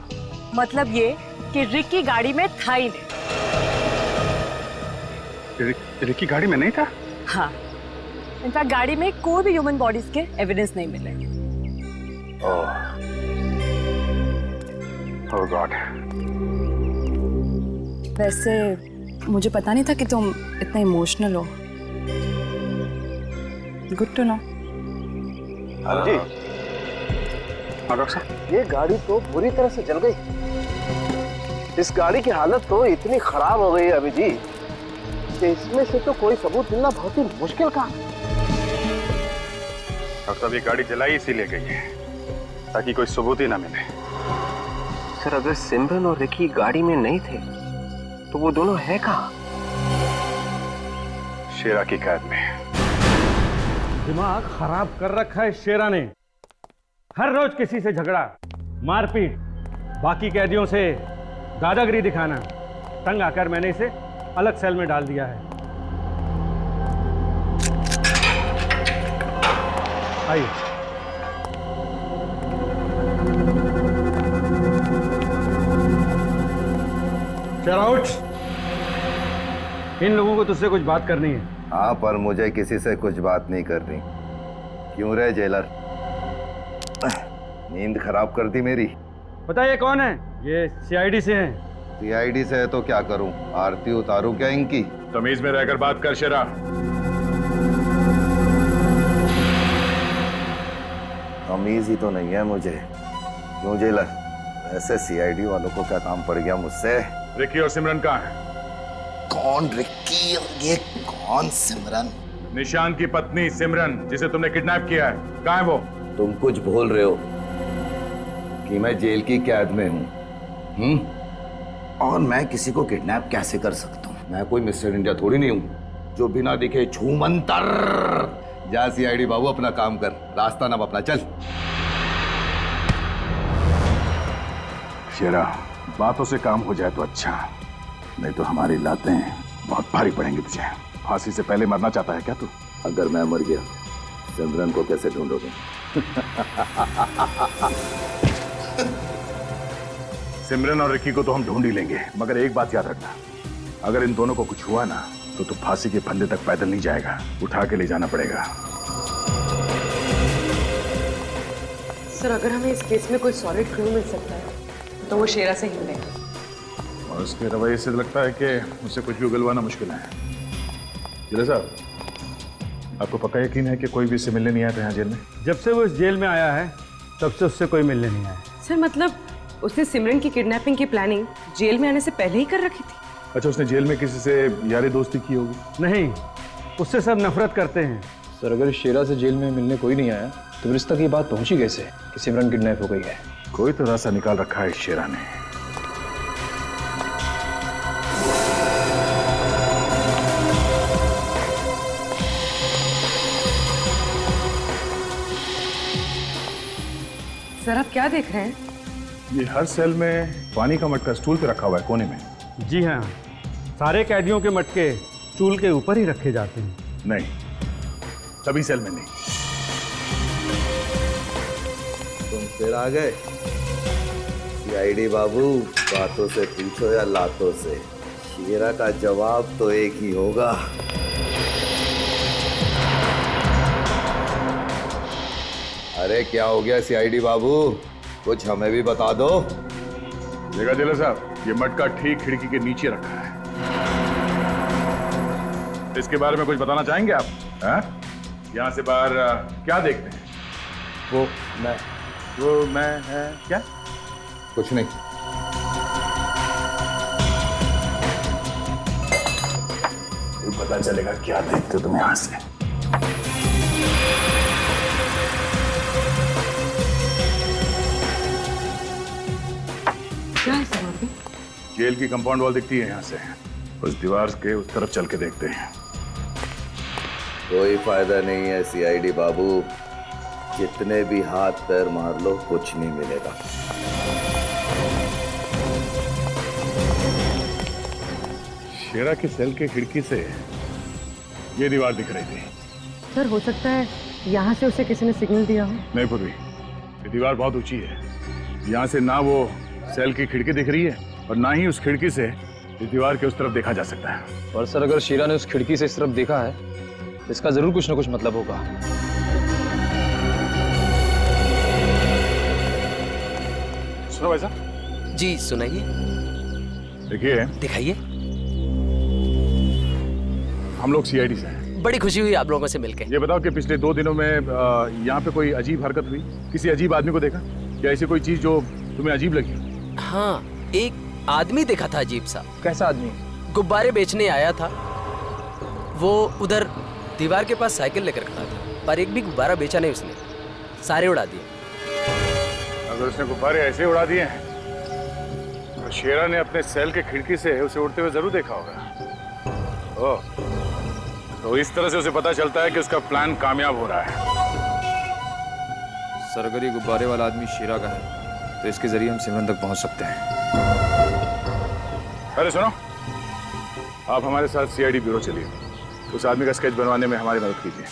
Speaker 12: मतलब ये कि रिक्की गाड़ी में था ही नहीं।
Speaker 4: रिक्की गाड़ी में नहीं था?
Speaker 12: हाँ, इनफैक्ट गाड़ी में कोई भी ह्यूमन बॉडीज के एविडेंस नहीं मिले।
Speaker 4: ओह गॉड।
Speaker 12: वैसे मुझे पता नहीं था कि तुम इतने इमोशनल हो। Good to know.
Speaker 10: अभिजीत,
Speaker 4: हाँ डॉक्टर साहब,
Speaker 10: ये गाड़ी तो बुरी तरह से जल गई। इस गाड़ी की हालत तो इतनी खराब हो गई है अभिजीत कि इसमें से तो कोई सबूत मिलना बहुत ही मुश्किल काम है।
Speaker 4: डॉक्टर साहब, ये गाड़ी जलाई इसीलिए गई है ताकि कोई सबूत ही ना मिले।
Speaker 9: सर अगर सिमरन और रिकी गाड़ी में नहीं थे तो वो दोनों है कहाँ?
Speaker 4: शेरा की कैद में।
Speaker 13: दिमाग खराब कर रखा है शेरा ने। हर रोज किसी से झगड़ा, मारपीट, बाकी कैदियों से दादागिरी दिखाना। तंग आकर मैंने इसे अलग सेल में डाल दिया है। आइए। चल आउट। इन लोगों को तुझसे कुछ बात करनी है।
Speaker 14: हाँ, पर मुझे किसी से कुछ बात नहीं करनी। क्यों रे जेलर, नींद खराब कर दी मेरी।
Speaker 13: बताइए कौन है? ये सीआईडी से हैं।
Speaker 14: सीआईडी से है तो क्या करूं? आरती उतारूं क्या इनकी?
Speaker 4: तमीज में रहकर बात कर शेरा।
Speaker 14: तमीज ही तो नहीं है मुझे। क्यों जेलर, ऐसे सीआईडी वालों को क्या काम पड़ गया मुझसे?
Speaker 4: रिक्की और सिमरन कहाँ है?
Speaker 14: कौन रिक्की और ये कौन सिमरन?
Speaker 4: निशान की पत्नी सिमरन, जिसे तुमने किडनैप किया है, कहाँ है वो?
Speaker 14: तुम कुछ भूल रहे हो कि मैं जेल की कैद में हूँ। और मैं किसी को किडनैप कैसे कर सकता हूँ? मैं कोई मिस्टर इंडिया थोड़ी नहीं हूँ जो बिना दिखे छूमंतर। जा सीआईडी बाबू, अपना काम कर, रास्ता ना अपना, चल।
Speaker 4: शेरा, बातों से काम हो जाए तो अच्छा, नहीं तो हमारी लातें बहुत भारी पड़ेंगी तुझे। फांसी से पहले मरना चाहता है क्या तू?
Speaker 14: अगर मैं मर गया, सिमरन को कैसे ढूंढोगे?
Speaker 4: सिमरन और रिक्की को तो हम ढूंढ ही लेंगे, मगर एक बात याद रखना, अगर इन दोनों को कुछ हुआ ना तो तू फांसी के फंदे तक पैदल नहीं जाएगा, उठा के ले जाना पड़ेगा।
Speaker 12: सर, अगर हमें इस केस में कोई सॉलिड क्लू मिल सकता है तो वो शेरा से ही मिलेगा।
Speaker 4: और उसके रवैये से लगता है कि उससे कुछ भी उगलवाना मुश्किल है। जिला साहब, आपको पक्का यकीन है कि कोई भी इससे मिलने नहीं आया था यहाँ जेल में?
Speaker 13: जब से वो इस जेल में आया है तब से उससे कोई मिलने नहीं आया।
Speaker 12: सर, मतलब उसने सिमरन की किडनैपिंग की प्लानिंग जेल में आने से पहले ही कर रखी थी।
Speaker 4: अच्छा, उसने जेल में किसी से यारी दोस्ती की होगी?
Speaker 13: नहीं, उससे सब नफरत करते हैं।
Speaker 7: सर, अगर शेरा से जेल में मिलने कोई नहीं आया तो फिर इस तक ये बात पहुंची कैसे कि सिमरन किडनैप हो गई है?
Speaker 4: कोई तो रास्ता निकाल रखा है इस शेरा ने।
Speaker 12: सर, आप क्या देख रहे हैं?
Speaker 4: ये हर सेल में पानी का मटका स्टूल पे रखा हुआ है कोने में।
Speaker 13: जी हाँ, सारे कैदियों के मटके स्टूल के ऊपर ही रखे जाते हैं।
Speaker 4: नहीं, सभी सेल में नहीं।
Speaker 14: तुम फिर आ गए? सीआईडी बाबू, बातों से पूछो या लातों से, शेरा का जवाब तो एक ही होगा। अरे क्या हो गया सीआईडी बाबू, कुछ हमें भी बता दो।
Speaker 4: देखा जिला साहब, ये मटका ठीक खिड़की के नीचे रखा है। इसके बारे में कुछ बताना चाहेंगे आप? यहाँ से बाहर क्या देखते हैं? वो मैं है क्या?
Speaker 14: कुछ नहीं।
Speaker 4: पता चलेगा क्या देखते हो तुम यहाँ से।
Speaker 12: क्या है सर वहाँ पे?
Speaker 4: जेल की कंपाउंड वॉल दिखती है यहाँ से। उस दीवार के उस तरफ चल के देखते हैं।
Speaker 14: कोई फायदा नहीं है सीआईडी बाबू, जितने भी हाथ पैर मार लो कुछ नहीं मिलेगा।
Speaker 4: शेरा के सेल के खिड़की से ये दीवार दिख रही थी।
Speaker 12: सर, हो सकता है यहाँ से उसे किसी ने सिग्नल दिया हो।
Speaker 4: नहीं पूर्वी, ये दीवार बहुत ऊंची है। यहाँ से ना वो सेल की खिड़की दिख रही है और ना ही उस खिड़की से इस दीवार के उस तरफ देखा जा सकता है।
Speaker 7: और सर, अगर शेरा ने उस खिड़की से इस तरफ देखा है तो इसका जरूर कुछ ना कुछ मतलब होगा।
Speaker 4: सुनो भाई साहब।
Speaker 15: जी सुनाइए।
Speaker 4: देखिए,
Speaker 15: दिखाइए।
Speaker 4: हम लोग सीआईडी से हैं।
Speaker 15: बड़ी खुशी हुई आप लोगों से मिलके।
Speaker 4: ये बताओ कि पिछले 2 दिनों में यहाँ पे कोई अजीब हरकत हुई? किसी अजीब आदमी को देखा या ऐसी कोई चीज जो तुम्हें अजीब लगी?
Speaker 15: हाँ, एक आदमी देखा था अजीब सा।
Speaker 7: कैसा आदमी?
Speaker 15: गुब्बारे बेचने आया था। वो उधर दीवार के पास साइकिल लेकर खड़ा था, पर एक भी गुब्बारा बेचा नहीं उसने, सारे उड़ा दिए।
Speaker 4: अगर उसने गुब्बारे ऐसे उड़ा दिए हैं तो शेरा ने अपने सेल के खिड़की से उसे उड़ते हुए जरूर देखा होगा। ओह, तो इस तरह से उसे पता चलता है कि उसका प्लान कामयाब हो रहा है।
Speaker 7: सर, अगर ये गुब्बारे वाला आदमी शेरा का है तो इसके जरिए हम सिमरन तक पहुंच सकते हैं।
Speaker 4: अरे सुनो, आप हमारे साथ सीआईडी ब्यूरो चलिए। उस आदमी का स्केच बनवाने में हमारी मदद कीजिए।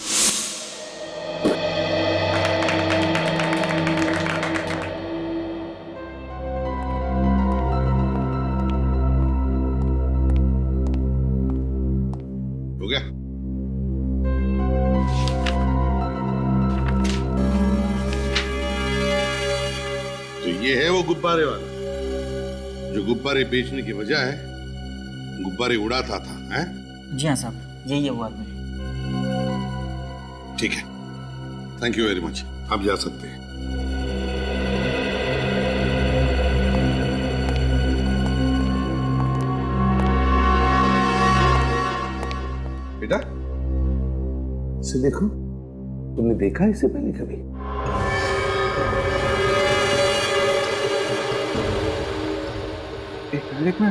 Speaker 6: हो गया? तो ये है वो गुब्बारे वाला जो गुब्बारे बेचने की बजाय गुब्बारे उड़ाता था, हैं?
Speaker 16: जी हाँ साहब, यही है वो आदमी।
Speaker 6: ठीक है, थैंक यू वेरी मच। आप जा सकते हैं। बेटा, इसे देखो। तुमने देखा इसे पहले कभी?
Speaker 4: एक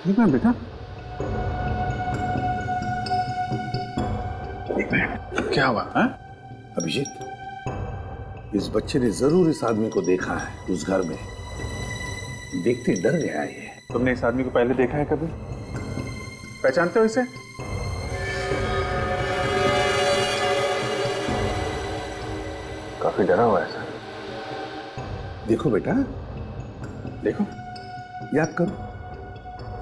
Speaker 4: मिनट बेटा, क्या हुआ?
Speaker 6: अभिजीत, इस बच्चे ने जरूर इस आदमी को देखा है उस घर में। देखते डर गया ये।
Speaker 4: तुमने इस आदमी को पहले देखा है कभी? पहचानते हो इसे? काफी डरा हुआ है सर।
Speaker 6: देखो बेटा,
Speaker 4: देखो,
Speaker 6: याद करो,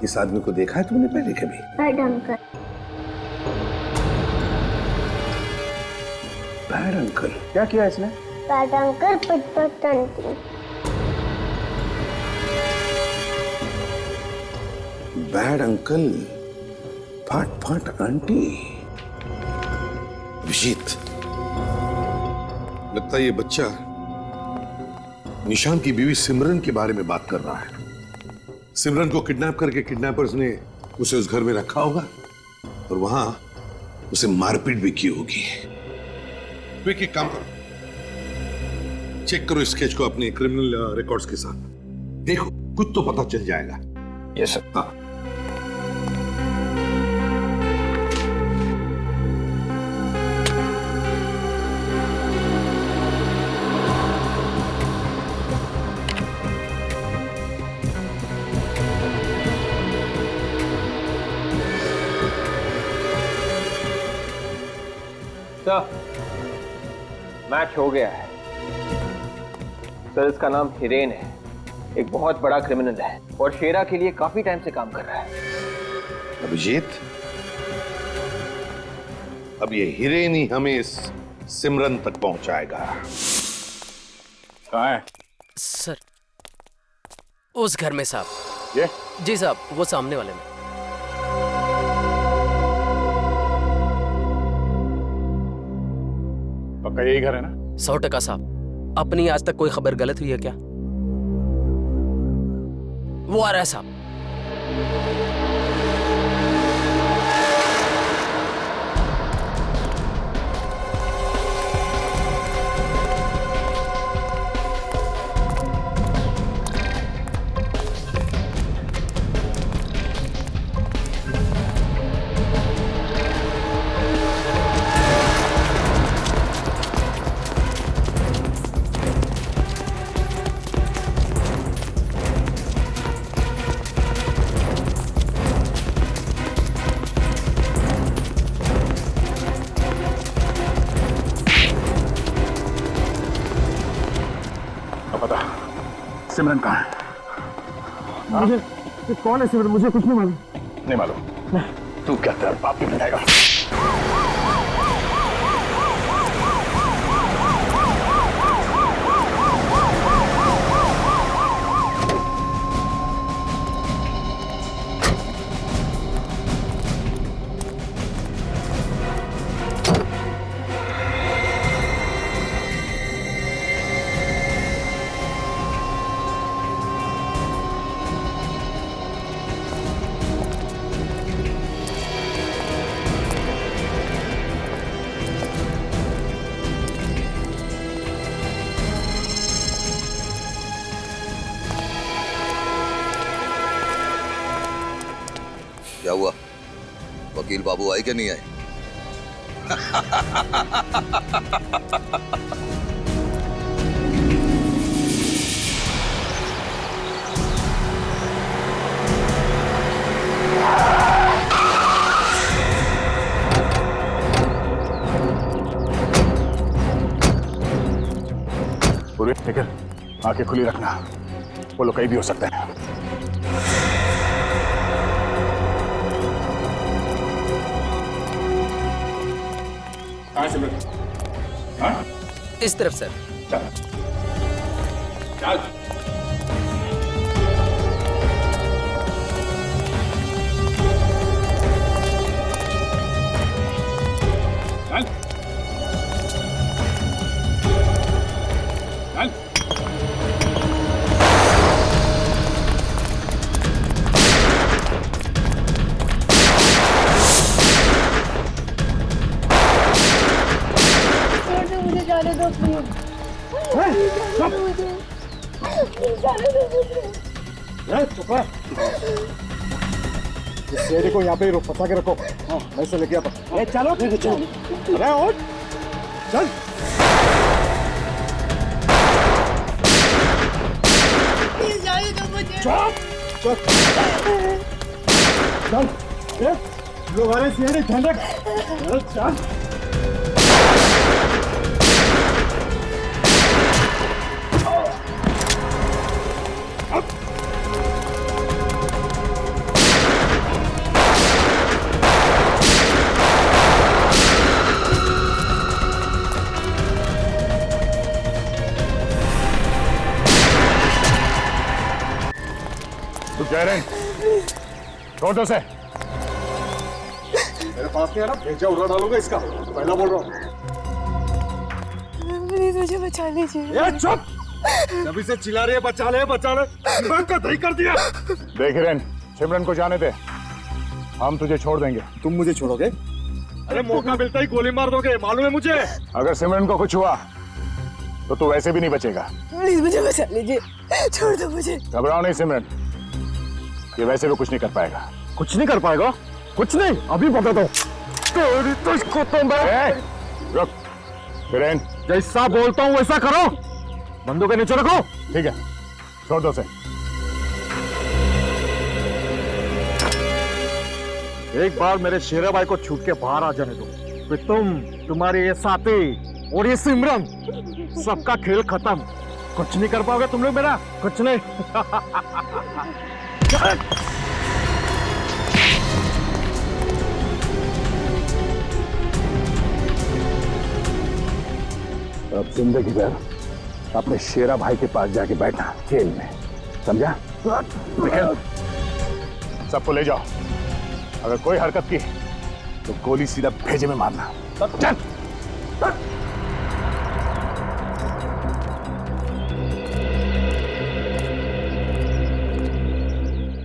Speaker 6: इस आदमी को देखा है तुमने पहले कभी?
Speaker 3: Bad uncle.
Speaker 4: Bad uncle? क्या किया इसने?
Speaker 3: बैड अंकल पट आंटी।
Speaker 6: बैड अंकल फट फट आंटी। अभिजीत, लगता है ये बच्चा निशान की बीवी सिमरन के बारे में बात कर रहा है। सिमरन को किडनैप करके किडनैपर्स ने उसे उस घर में रखा होगा और वहां उसे मारपीट भी की होगी। क्विक एक काम करो, चेक करो स्केच को अपने क्रिमिनल रिकॉर्ड्स के साथ। देखो कुछ तो पता चल जाएगा।
Speaker 9: Yes sir.
Speaker 6: हाँ।
Speaker 9: सर, मैच हो गया है। सर, इसका नाम हिरेन है, एक बहुत बड़ा क्रिमिनल है और शेरा के लिए काफी टाइम से काम कर रहा है।
Speaker 6: अभिजीत, अब ये हिरेन ही हमें इस सिमरन तक पहुंचाएगा।
Speaker 4: कहाँ है?
Speaker 15: सर, उस घर में साहब।
Speaker 4: ये?
Speaker 15: जी साहब, वो सामने वाले में।
Speaker 4: पक्का यही घर है ना?
Speaker 15: 100% साहब। अपनी आज तक कोई खबर गलत हुई है क्या? वो आ रहा है साहब।
Speaker 4: सिमरन कहाँ है?
Speaker 13: मुझे कौन है सिमरन? मुझे कुछ नहीं मालूम।
Speaker 4: नहीं मालूम? तू क्या तेरा बाप भी बताएगा?
Speaker 14: क्या हुआ? वकील बाबू आए कि नहीं आए?
Speaker 4: पूरी लेकिन आंखें खुली रखना, वो लोग कहीं भी हो सकते हैं।
Speaker 15: इस तरफ सर।
Speaker 4: चल चल।
Speaker 3: मुझे जाने दो प्लीज।
Speaker 13: इस शेरे को यहाँ पे ही रोक, फंसा के रखो। हाँ, मैं इसे लेके आता हूँ। चलो ठीक है, चलो। अरे उठ, चल। चुप, चुप। चल, लोग आ रहे हैं, शेरे ध्यान रख। चल।
Speaker 4: तू कह रहे छोड़ दो से।
Speaker 17: मेरे पास नहीं आना, भेजा उड़ा डालूंगा इसका, पहला बोल रहा हूँ।
Speaker 11: प्लीज मुझे बचा लीजिए।
Speaker 17: ये चुप, अभी से चिल्ला रही है बचा ले बचा ले, दिमाग का दही कर दिया।
Speaker 4: देख हिरेन, सिमरन को जाने दे, हम तुझे छोड़ देंगे।
Speaker 17: तुम मुझे छोड़ोगे? अरे मौका मिलता ही गोली मार दोगे, मालूम है मुझे।
Speaker 4: अगर सिमरन को कुछ हुआ तो तू वैसे भी नहीं बचेगा।
Speaker 11: प्लीज मुझे बचा लीजिए, छोड़ दो मुझे।
Speaker 4: घबराओ नहीं सिमरन, ये वैसे भी कुछ नहीं कर पाएगा।
Speaker 17: कुछ नहीं कर पाएगा? कुछ नहीं, अभी बता दो।
Speaker 4: रुक हिरेन,
Speaker 17: जैसा बोलता हूँ वैसा करो, बंदूक के नीचे रखो।
Speaker 4: ठीक है, छोड़ दो से।
Speaker 17: एक बार मेरे शेरा भाई को छूट के बाहर आ जाने दो, फिर तुम, तुम्हारे ये साथी और ये सिमरन, सबका खेल खत्म। कुछ नहीं कर पाओगे तुम लोग मेरा, कुछ नहीं।
Speaker 4: अब जिंदगी भर अपने शेरा भाई के पास जाके बैठना जेल में, समझा? सबको ले जाओ, अगर कोई हरकत की तो गोली सीधा भेजे में मारना। चल।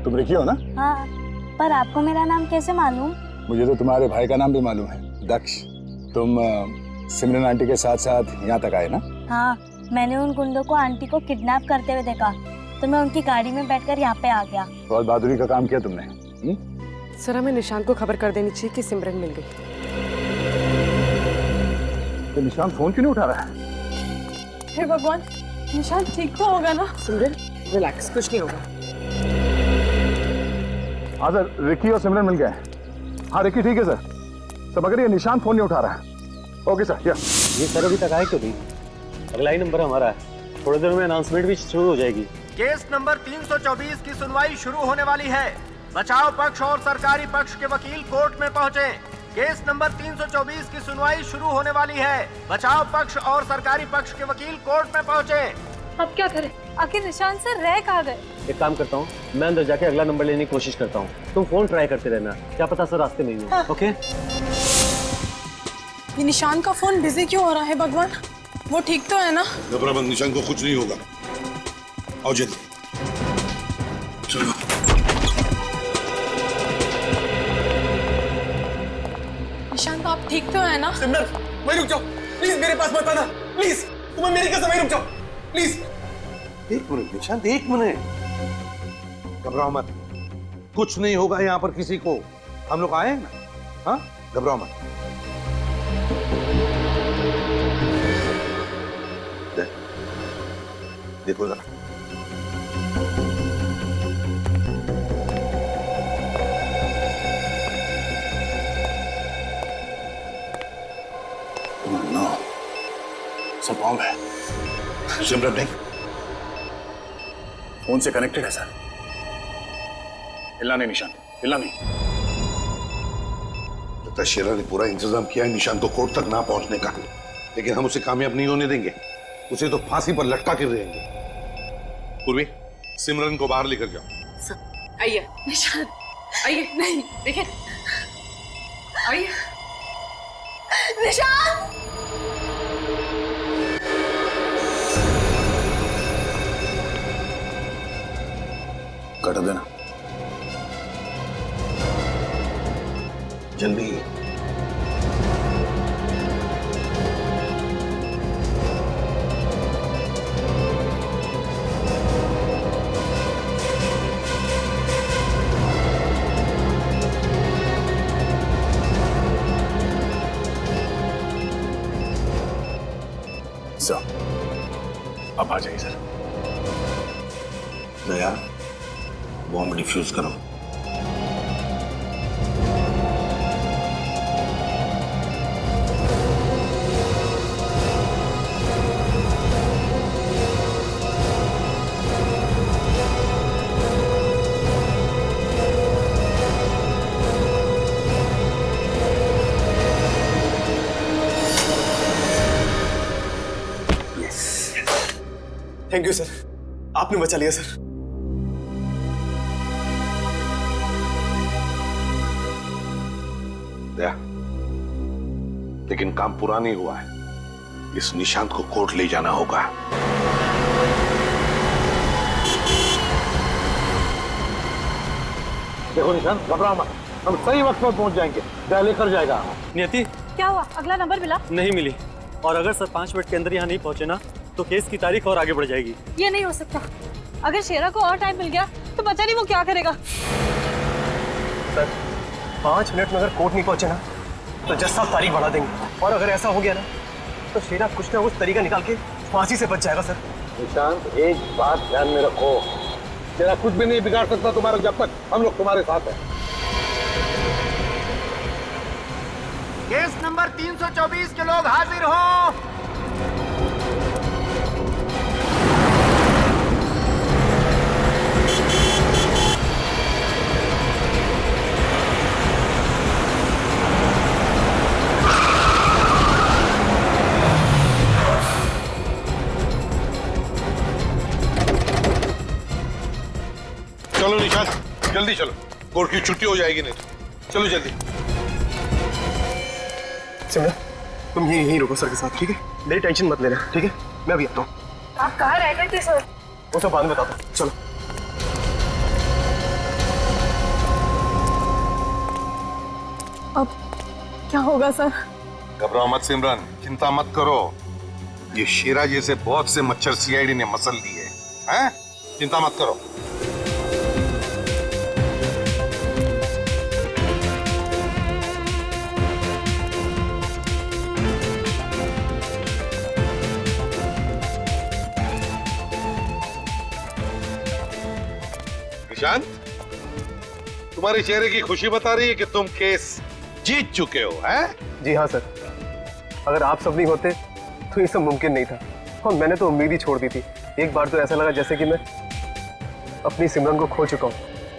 Speaker 4: तुम रिकी हो ना?
Speaker 3: हाँ, पर आपको मेरा नाम कैसे मालूम?
Speaker 4: मुझे तो तुम्हारे भाई का नाम भी मालूम है, दक्ष। तुम सिमरन आंटी के साथ साथ यहाँ तक आए ना?
Speaker 3: हाँ, मैंने उन गुंडों को आंटी को किडनैप करते हुए देखा, तो मैं उनकी गाड़ी में बैठकर यहाँ पे आ गया।
Speaker 4: बहुत बहादुरी का काम किया तुमने।
Speaker 12: सर, हमें निशांत को खबर कर देनी चाहिए कि सिमरन मिल गई।
Speaker 4: तो निशांत फोन क्यों नहीं उठा रहा है?
Speaker 11: हे भगवान, निशांत ठीक तो होगा ना?
Speaker 12: सिमरन रिलैक्स, कुछ नहीं होगा।
Speaker 4: हाँ सर, रिकी और सिमरन मिल गए। हाँ रिकी ठीक है सर, सब अगर ये निशांत फोन नहीं उठा रहा है। Okay sir. ये
Speaker 10: सर अभी तक आए क्यों नहीं? अगला ही नंबर हमारा है, थोड़ी देर में अनाउंसमेंट भी शुरू हो जाएगी।
Speaker 18: केस नंबर 324 की सुनवाई शुरू होने वाली है। बचाव पक्ष और सरकारी पक्ष के वकील कोर्ट में पहुंचे। केस नंबर 324 की सुनवाई शुरू होने वाली है। बचाव पक्ष और सरकारी पक्ष के वकील कोर्ट में पहुंचे।
Speaker 11: अब क्या करें? आखिर निशांत सर रह कहाँ गए?
Speaker 10: एक काम करता हूँ, मैं अंदर जाके अगला नंबर लेने की कोशिश करता हूँ, तुम फोन ट्राई करते रहना, क्या पता सर रास्ते में ही हो। ओके?
Speaker 11: ये निशांत का फोन बिजी क्यों हो रहा है भगवान? वो ठीक तो है ना?
Speaker 6: घबरा मत, निशांत को कुछ नहीं होगा। आओ जल्दी चलो।
Speaker 11: निशांत आप ठीक तो है ना?
Speaker 18: सिमरन, वहीं रुक जाओ प्लीज, मेरे पास मत आना प्लीज, तुम्हें मेरी कसम, वहीं रुक जाओ प्लीज।
Speaker 6: एक मिनट निशांत, एक मिनट, घबराओ मत, कुछ नहीं होगा यहाँ पर किसी को, हम लोग आए हैं ना। हाँ, घबराओ मत। देखो जरा,
Speaker 4: सब ऑन है।
Speaker 6: सिमरन नहीं,
Speaker 4: फोन से कनेक्टेड है सर। हिलना नहीं निशांत, हिलना नहीं।
Speaker 6: लगता है शेरा ने पूरा इंतजाम किया है निशांत को कोर्ट तक ना पहुंचने का, लेकिन हम उसे कामयाब नहीं होने देंगे, उसे तो फांसी पर लटका के रहेंगे। पूर्वी, सिमरन को बाहर लेकर जाओ।
Speaker 12: आइए निशांत, आइए, नहीं देखिए, आइए
Speaker 11: निशांत!
Speaker 4: कट देना
Speaker 6: जल्दी।
Speaker 4: सर अब आ जाइए सर।
Speaker 6: दया, बॉम्ब डिफ्यूज करो।
Speaker 18: थैंक यू सर, आपने बचा लिया सर।
Speaker 6: दया, लेकिन काम पूरा नहीं हुआ है। इस निशांत को कोर्ट ले जाना होगा।
Speaker 17: देखो निशांत, घबराओ मत, हम सही वक्त पर पहुंच जाएंगे। दया लेकर जाएगा।
Speaker 19: नियति,
Speaker 11: क्या हुआ? अगला नंबर मिला?
Speaker 19: नहीं मिली, और अगर सर 5 मिनट के अंदर यहाँ नहीं पहुंचे ना तो केस की तारीख और आगे बढ़ जाएगी।
Speaker 11: ये नहीं हो सकता। अगर शेरा को और टाइम मिल गया तो पता नहीं वो क्या करेगा।
Speaker 19: सर 5 मिनट में अगर कोर्ट नहीं पहुंचे ना तो जज साहब तारीख बढ़ा देंगे, और अगर ऐसा हो गया ना तो शेरा कुछ ना कुछ तरीका निकाल के फांसी से बच जाएगा। सर
Speaker 17: निशांत, एक बात ध्यान में रखो, तेरा कुछ भी नहीं बिगाड़ सकता तुम्हारा, जब तक हम लोग तुम्हारे साथ हैं।
Speaker 18: केस नंबर 324 के लोग हाजिर हो।
Speaker 6: चलो निशांत, जल्दी चलो, कोर्ट की छुट्टी हो जाएगी नहीं तो। चलो जल्दी।
Speaker 19: सिमरन, तुम यहीं रुको सर के साथ, ठीक है? मेरी टेंशन मत लेना, ठीक है? मैं अभी आता हूँ।
Speaker 11: आप कहाँ रह गए थे सर?
Speaker 19: वो सब बाद में बताता हूँ, चलो।
Speaker 11: अब क्या होगा सर?
Speaker 6: घबराओ मत सिमरन, चिंता मत करो। ये शेरा जैसे बहुत से मच्छर सीआईडी ने मसल लिए हैं, चिंता मत करो। निशांत, तुम्हारे चेहरे की खुशी बता रही है कि तुम केस जीत चुके हो, हैं?
Speaker 19: जी हाँ सर, अगर आप सब नहीं होते तो ये सब मुमकिन नहीं था, और मैंने तो उम्मीद ही छोड़ दी थी। एक बार तो ऐसा लगा जैसे कि मैं अपनी सिमरन को खो चुका हूँ।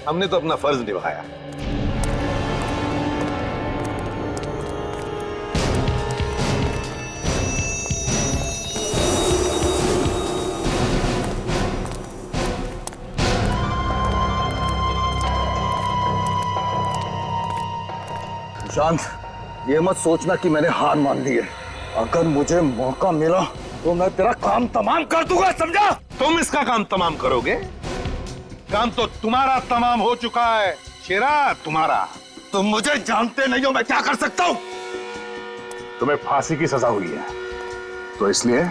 Speaker 6: हमने तो अपना फर्ज निभाया।
Speaker 14: शांत, ये मत सोचना कि मैंने हार मान ली है। अगर मुझे मौका मिला तो मैं तेरा काम तमाम कर दूंगा, समझा?
Speaker 6: तुम इसका काम तमाम करोगे? काम तो तुम्हारा तमाम हो चुका है शेरा, तुम्हारा।
Speaker 14: तुम मुझे जानते नहीं हो, मैं क्या कर सकता हूं?
Speaker 4: तुम्हें फांसी की सजा हुई है, तो इसलिए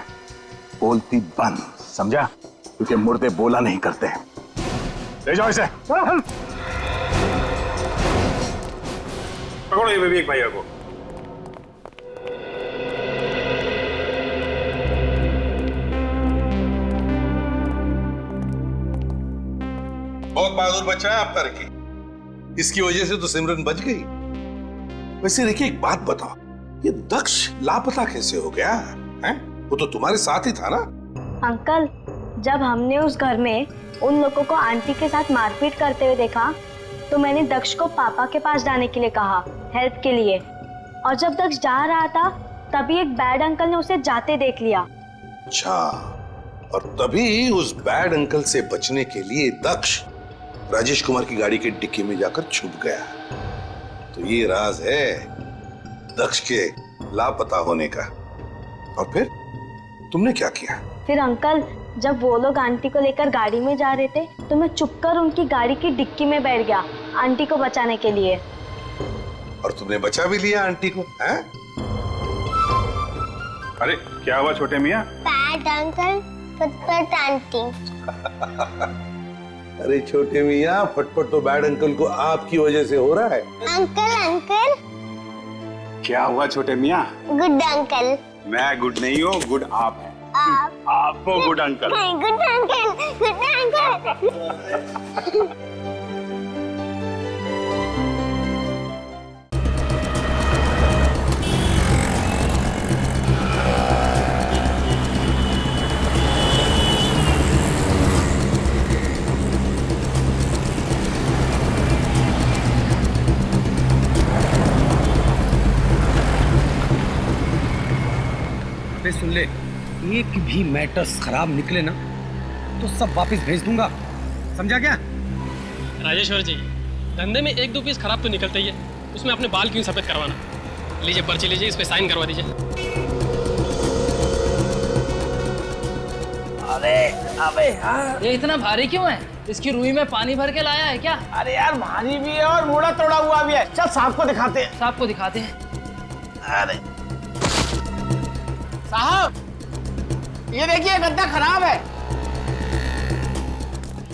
Speaker 4: बोलती बंद, समझा? क्योंकि मुर्दे बोला नहीं करते। ले जाओ इसे। पकड़ो ये विवेक भैया को।
Speaker 6: बहुत बहादुर बच्चा है आपका रिकी, इसकी वजह से तो सिमरन बच गई। वैसे रिकी, एक बात बताओ, ये दक्ष लापता कैसे हो गया है? वो तो तुम्हारे साथ ही था ना?
Speaker 3: अंकल, जब हमने उस घर में उन लोगों को आंटी के साथ मारपीट करते हुए देखा तो मैंने दक्ष को पापा के पास जाने के लिए कहा, हेल्प के लिए। और जब दक्ष जा रहा था तभी एक बैड अंकल ने उसे जाते देख लिया।
Speaker 6: अच्छा, और तभी उस बैड अंकल से बचने के लिए दक्ष राजेश कुमार की गाड़ी की डिक्की में जाकर छुप गया। तो ये राज है दक्ष के लापता होने का। और फिर तुमने क्या किया?
Speaker 3: फिर अंकल, जब वो लोग आंटी को लेकर गाड़ी में जा रहे थे तो मैं चुपकर उनकी गाड़ी की डिक्की में बैठ गया आंटी को बचाने के लिए।
Speaker 6: और तुमने बचा भी लिया आंटी को, हैं?
Speaker 4: अरे क्या हुआ छोटे मियाँ?
Speaker 20: बैड अंकल, फटफट आंटी।
Speaker 6: अरे छोटे मियाँ, फटफट तो बैड अंकल को आपकी वजह से हो रहा है।
Speaker 20: Uncle uncle.
Speaker 4: क्या हुआ छोटे मियाँ?
Speaker 20: Good uncle.
Speaker 4: मैं गुड नहीं हूँ, गुड आप है।
Speaker 20: आप
Speaker 4: हो good uncle.
Speaker 20: Good uncle, good uncle.
Speaker 5: सुन ले, एक भी मैटर्स खराब निकले ना तो सब वापस भेज दूंगा, समझा क्या?
Speaker 21: राजेश्वर जी, धंधे में 1-2 पीस खराब तो निकलते ही है, उसमें अपने बाल क्यों सफेद करवाना? लीजिए पर्ची लीजिए, इस पे साइन करवा दीजिए।
Speaker 22: अरे अबे यार, ये इतना भारी क्यों है? इसकी रुई में पानी भर के लाया है क्या? अरे यार भारी भी है और मुड़ा तोड़ा हुआ भी है। चल साहब को दिखाते हैं। साहब को दिखाते हैं। अरे साहब, ये देखिए गद्दा खराब है,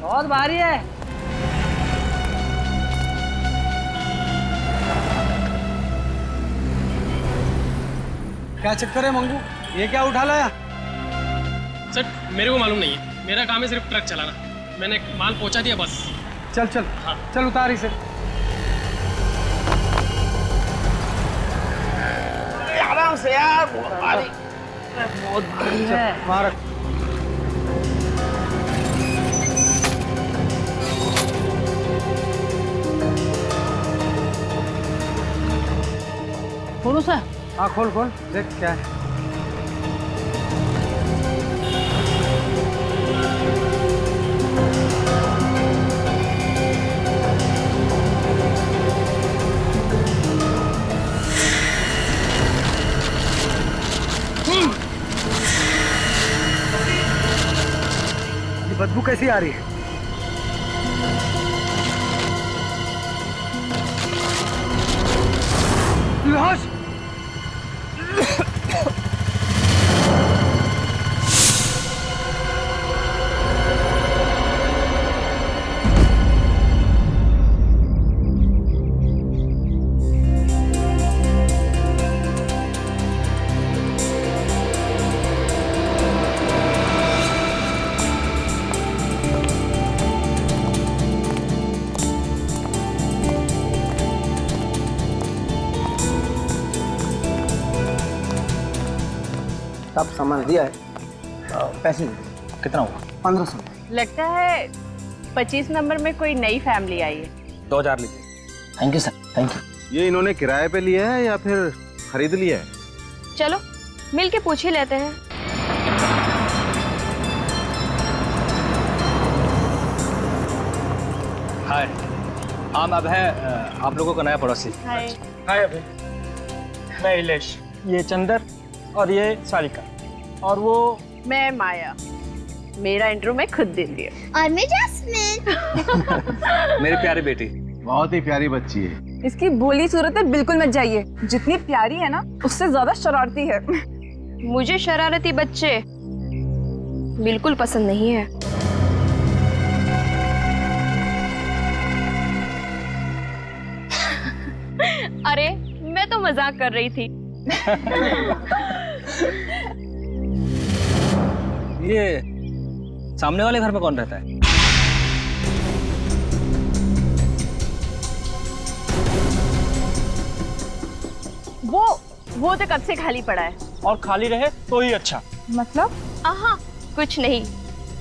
Speaker 22: बहुत भारी है।
Speaker 13: क्या चक्कर है मंगू, ये क्या उठा लाया?
Speaker 21: सर मेरे को मालूम नहीं है, मेरा काम है सिर्फ ट्रक चलाना। मैंने माल पहुंचा दिया बस।
Speaker 13: चल चल हाँ। चल उतार इसे।
Speaker 22: आराम से यार, बहुत भारी, बहुत भारी है।
Speaker 13: मार।
Speaker 22: खोलो सर।
Speaker 13: हाँ खोल खोल, देख क्या है। ये बदबू कैसी आ रही है? होश।
Speaker 22: सब सामान दिया है, पैसे कितना हुआ? 1500।
Speaker 23: लगता है 25 नंबर में कोई नई फैमिली आई है।
Speaker 22: 2000 लीजिए। Thank you sir, thank you.
Speaker 17: ये इन्होंने किराए पे लिया है या फिर खरीद लिया है?
Speaker 23: चलो मिल के पूछ ही लेते हैं।
Speaker 5: हाय, हम अब है आप लोगों का नया पड़ोसी।
Speaker 23: हाय।
Speaker 22: हाय अभय, मैं इलेश, ये चंदर और ये सारिका, और वो
Speaker 23: मैं माया। मेरा इंट्रो मैं खुद दे दिया।
Speaker 20: और मैं जैस्मिन।
Speaker 5: मेरी प्यारी बेटी।
Speaker 17: बहुत ही प्यारी बच्ची है।
Speaker 24: इसकी भोली सूरत है, बिल्कुल मत जाइए। जितनी प्यारी है ना, उससे ज्यादा शरारती है।
Speaker 23: मुझे शरारती बच्चे बिल्कुल पसंद नहीं है। अरे मैं तो मजाक कर रही थी।
Speaker 5: ये सामने वाले घर में कौन रहता है?
Speaker 23: वो तो कब से खाली पड़ा है।
Speaker 22: और खाली रहे तो ही अच्छा।
Speaker 24: मतलब?
Speaker 23: आहा, कुछ नहीं।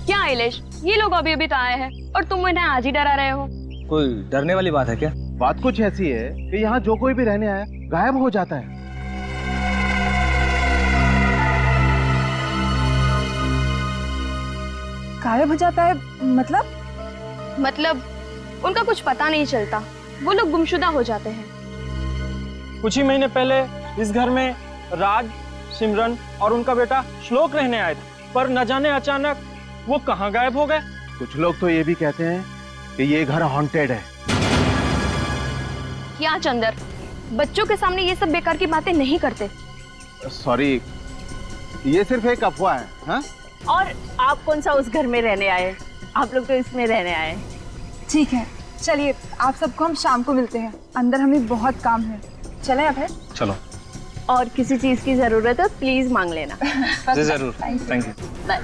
Speaker 23: क्या आइलेश, ये लोग अभी अभी तो आए हैं और तुम इन्हें आज ही डरा रहे हो।
Speaker 5: कोई डरने वाली बात है क्या?
Speaker 17: बात कुछ ऐसी है कि यहाँ जो कोई भी रहने आया गायब हो जाता है।
Speaker 24: गायब हो जाता है
Speaker 23: मतलब उनका कुछ पता नहीं चलता, वो लोग गुमशुदा हो जाते हैं।
Speaker 22: कुछ ही महीने पहले इस घर में राज, सिमरन और उनका बेटा श्लोक रहने आए थे, पर न जाने अचानक वो कहाँ गायब हो गए।
Speaker 17: कुछ लोग तो ये भी कहते हैं कि ये घर हॉन्टेड है।
Speaker 23: क्या चंदर, बच्चों के सामने ये सब बेकार की बातें नहीं करते।
Speaker 17: सॉरी, ये सिर्फ एक अफवाह है। हाँ?
Speaker 23: और आप कौन सा उस घर में रहने आए? आप लोग तो इसमें रहने आए।
Speaker 24: ठीक है, चलिए आप सबको हम शाम को मिलते हैं। अंदर हमें बहुत काम है। चलें अब है?
Speaker 5: चलो।
Speaker 23: और किसी चीज की जरूरत है प्लीज मांग लेना।
Speaker 5: जी जरूर, थैंक यू।
Speaker 23: बाय।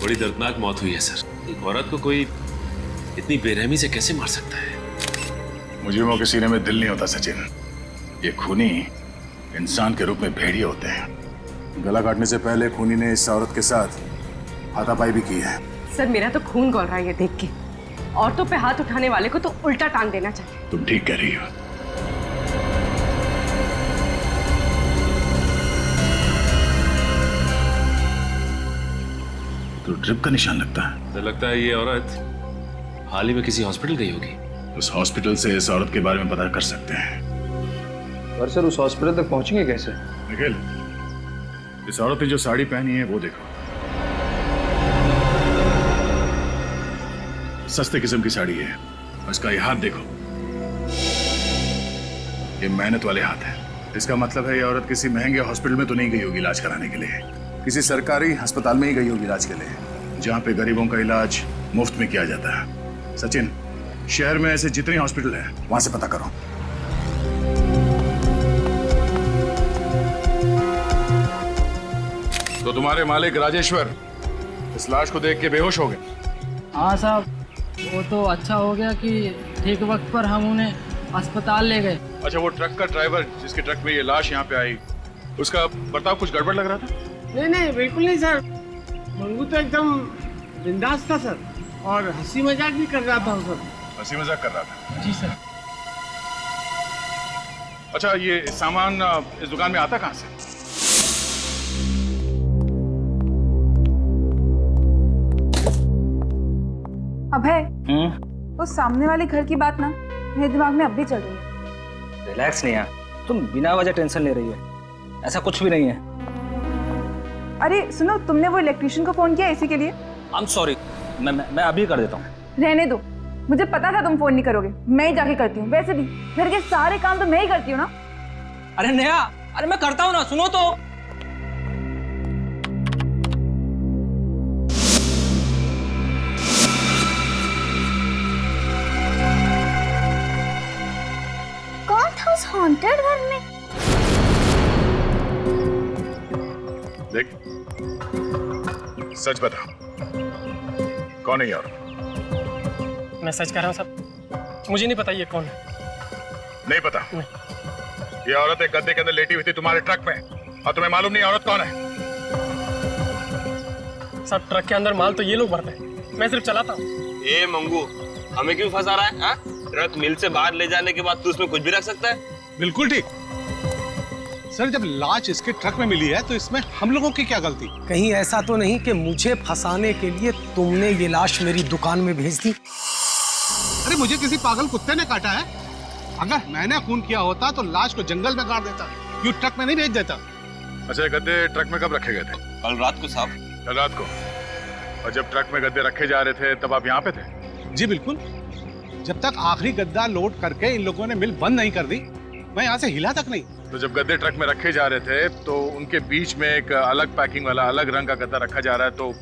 Speaker 8: बड़ी दर्दनाक मौत हुई है सर। एक औरत को कोई इतनी बेरहमी से कैसे मार सकता है?
Speaker 4: मुजरिमों के सीने में दिल नहीं होता सचिन। ये खूनी इंसान के रूप में भेड़िए होते हैं। गला काटने से पहले खूनी ने इस औरत के साथ हाथापाई भी की है।
Speaker 12: सर मेरा तो खून खौल रहा है ये देख के। औरतों पे हाथ उठाने वाले को तो उल्टा टांग देना चाहिए।
Speaker 4: तुम ठीक कह रही हो। तो ड्रिप का निशान लगता है।
Speaker 8: तो लगता है ये औरत हाल ही में किसी हॉस्पिटल गई होगी।
Speaker 4: उस हॉस्पिटल से इस औरत के बारे में पता कर सकते हैं।
Speaker 9: पर सर उस हॉस्पिटल तक पहुंचेंगे कैसे?
Speaker 4: निखिल, इस औरत ने जो साड़ी पहनी है वो देखो, सस्ते किस्म की साड़ी है। और इसका ये हाथ देखो, ये मेहनत वाले हाथ है। इसका मतलब है ये औरत किसी महंगे हॉस्पिटल में तो नहीं गई होगी इलाज कराने के लिए, किसी सरकारी अस्पताल में ही गई होगी इलाज के लिए, जहां पे गरीबों का इलाज मुफ्त में किया जाता है। सचिन, शहर में ऐसे जितने हॉस्पिटल हैं वहां से पता करो। तो तुम्हारे मालिक राजेश्वर इस लाश को देख के बेहोश हो गए?
Speaker 22: हाँ साहब, वो तो अच्छा हो गया कि ठीक वक्त पर हम उन्हें अस्पताल ले गए।
Speaker 4: अच्छा, वो ट्रक का ड्राइवर जिसके ट्रक में ये लाश यहाँ पे आई, उसका बर्ताव कुछ गड़बड़ लग रहा था?
Speaker 22: नहीं नहीं, बिल्कुल नहीं सर। मंगू तो एकदम बिंदास था सर, और हंसी मजाक भी कर रहा था सर।
Speaker 4: हंसी मजाक कर रहा था?
Speaker 22: जी सर।
Speaker 4: अच्छा, ये सामान इस दुकान में आता कहाँ से?
Speaker 24: अभय, उस सामने वाले घर की बात ना मेरे दिमाग में अब भी चल रही है।
Speaker 5: रिलैक्स नेहा, तुम बिना वजह टेंशन ले रही है, ऐसा कुछ भी नहीं है।
Speaker 24: अरे सुनो, तुमने वो इलेक्ट्रिशियन को फोन किया इसी के लिए?
Speaker 5: आई एम सॉरी, मैं अभी कर देता हूँ।
Speaker 24: रहने दो, मुझे पता था तुम फोन नहीं करोगे, मैं ही जाके करती हूँ। वैसे भी घर के सारे काम तो मैं ही करती हूँ ना।
Speaker 5: अरे नेहा, अरे मैं करता हूँ ना, सुनो तो।
Speaker 20: कौन था उस हॉन्टेड घर में?
Speaker 4: देख, सच बता, कौन है ये औरत?
Speaker 21: मैं सच कह रहा हूँ साहब, मुझे नहीं पता ये कौन है।
Speaker 4: नहीं पता?
Speaker 21: नहीं।
Speaker 4: ये औरत एक गद्दे के अंदर लेटी हुई थी तुम्हारे ट्रक में, और तुम्हें मालूम नहीं औरत कौन है?
Speaker 21: साहब, ट्रक के अंदर माल तो ये लोग भरते हैं, मैं सिर्फ चलाता हूँ।
Speaker 1: ए मंगू, हमें क्यों फंसा रहा है? हा? ट्रक मिल से बाहर ले जाने के बाद तू उसमें कुछ भी रख सकता है?
Speaker 2: बिल्कुल ठीक सर, जब लाश इसके ट्रक में मिली है तो इसमें हम लोगों की क्या गलती?
Speaker 19: कहीं ऐसा तो नहीं कि मुझे फंसाने के लिए तुमने ये लाश मेरी दुकान में भेज दी?
Speaker 2: अरे मुझे किसी पागल कुत्ते ने काटा है। अगर मैंने खून किया होता तो लाश को जंगल में गाड़ देता, क्यों ट्रक में नहीं भेज देता।
Speaker 4: अच्छा, ये गद्दे ट्रक में कब रखे गए थे?
Speaker 1: कल रात को साहब।
Speaker 4: कल रात को? और जब ट्रक में गद्दे रखे जा रहे थे तब आप यहाँ पे थे?
Speaker 2: जी बिल्कुल, जब तक आखिरी गद्दा लोड करके इन लोगों ने मिल बंद नहीं कर दी, मैं यहाँ से हिला तक नहीं।
Speaker 4: तो जब गद्दे ट्रक में रखे जा रहे थे तो उनके बीच में एक अलग पैकिंग वाला अलग रंग का गद्दा रखा जा रहा है, तो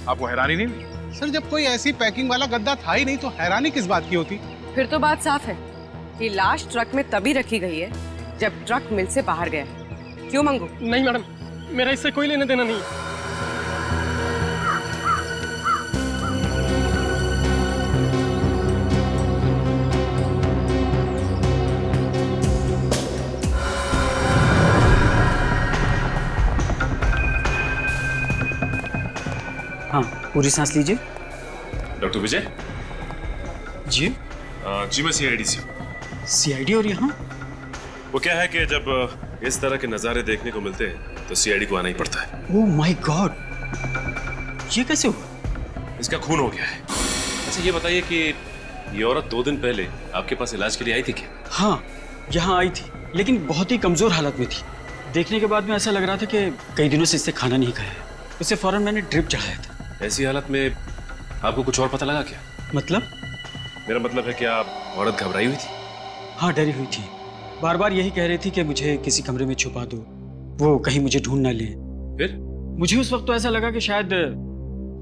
Speaker 4: आपको हैरानी नहीं हुई?
Speaker 2: सर, जब कोई ऐसी पैकिंग वाला गद्दा था ही नहीं तो हैरानी किस बात की होती?
Speaker 12: फिर तो बात साफ है कि लाश ट्रक में तभी रखी गई है जब ट्रक मिल से बाहर गया है। क्यों मंगू?
Speaker 21: नहीं मैडम, मेरा इससे कोई लेना देना नहीं।
Speaker 15: हाँ, पूरी सांस लीजिए।
Speaker 8: डॉक्टर विजय?
Speaker 15: जी
Speaker 8: जी, मैं सीआईडी से।
Speaker 15: सीआईडी? और यहाँ?
Speaker 8: वो क्या है कि जब इस तरह के नज़ारे देखने को मिलते हैं तो सीआईडी को आना ही पड़ता है।
Speaker 15: ओह माय गॉड, ये कैसे हुआ?
Speaker 8: इसका खून हो गया है। अच्छा, ये बताइए कि ये औरत 2 दिन पहले आपके पास इलाज के लिए आई थी क्या?
Speaker 15: हाँ, यहाँ आई थी, लेकिन बहुत ही कमजोर हालत में थी। देखने के बाद में ऐसा लग रहा था कि कई दिनों से इससे खाना नहीं खाया है। उसे फौरन मैंने ड्रिप चढ़ाया था।
Speaker 8: ऐसी हालत में आपको कुछ और पता लगा क्या?
Speaker 15: मतलब?
Speaker 8: मेरा मतलब है कि आप औरत घबराई हुई थी?
Speaker 15: हाँ, डरी हुई थी। बार बार यही कह रही थी कि मुझे किसी कमरे में छुपा दो, वो कहीं मुझे ढूंढ ना ले।
Speaker 8: फिर?
Speaker 15: मुझे उस वक्त तो ऐसा लगा कि शायद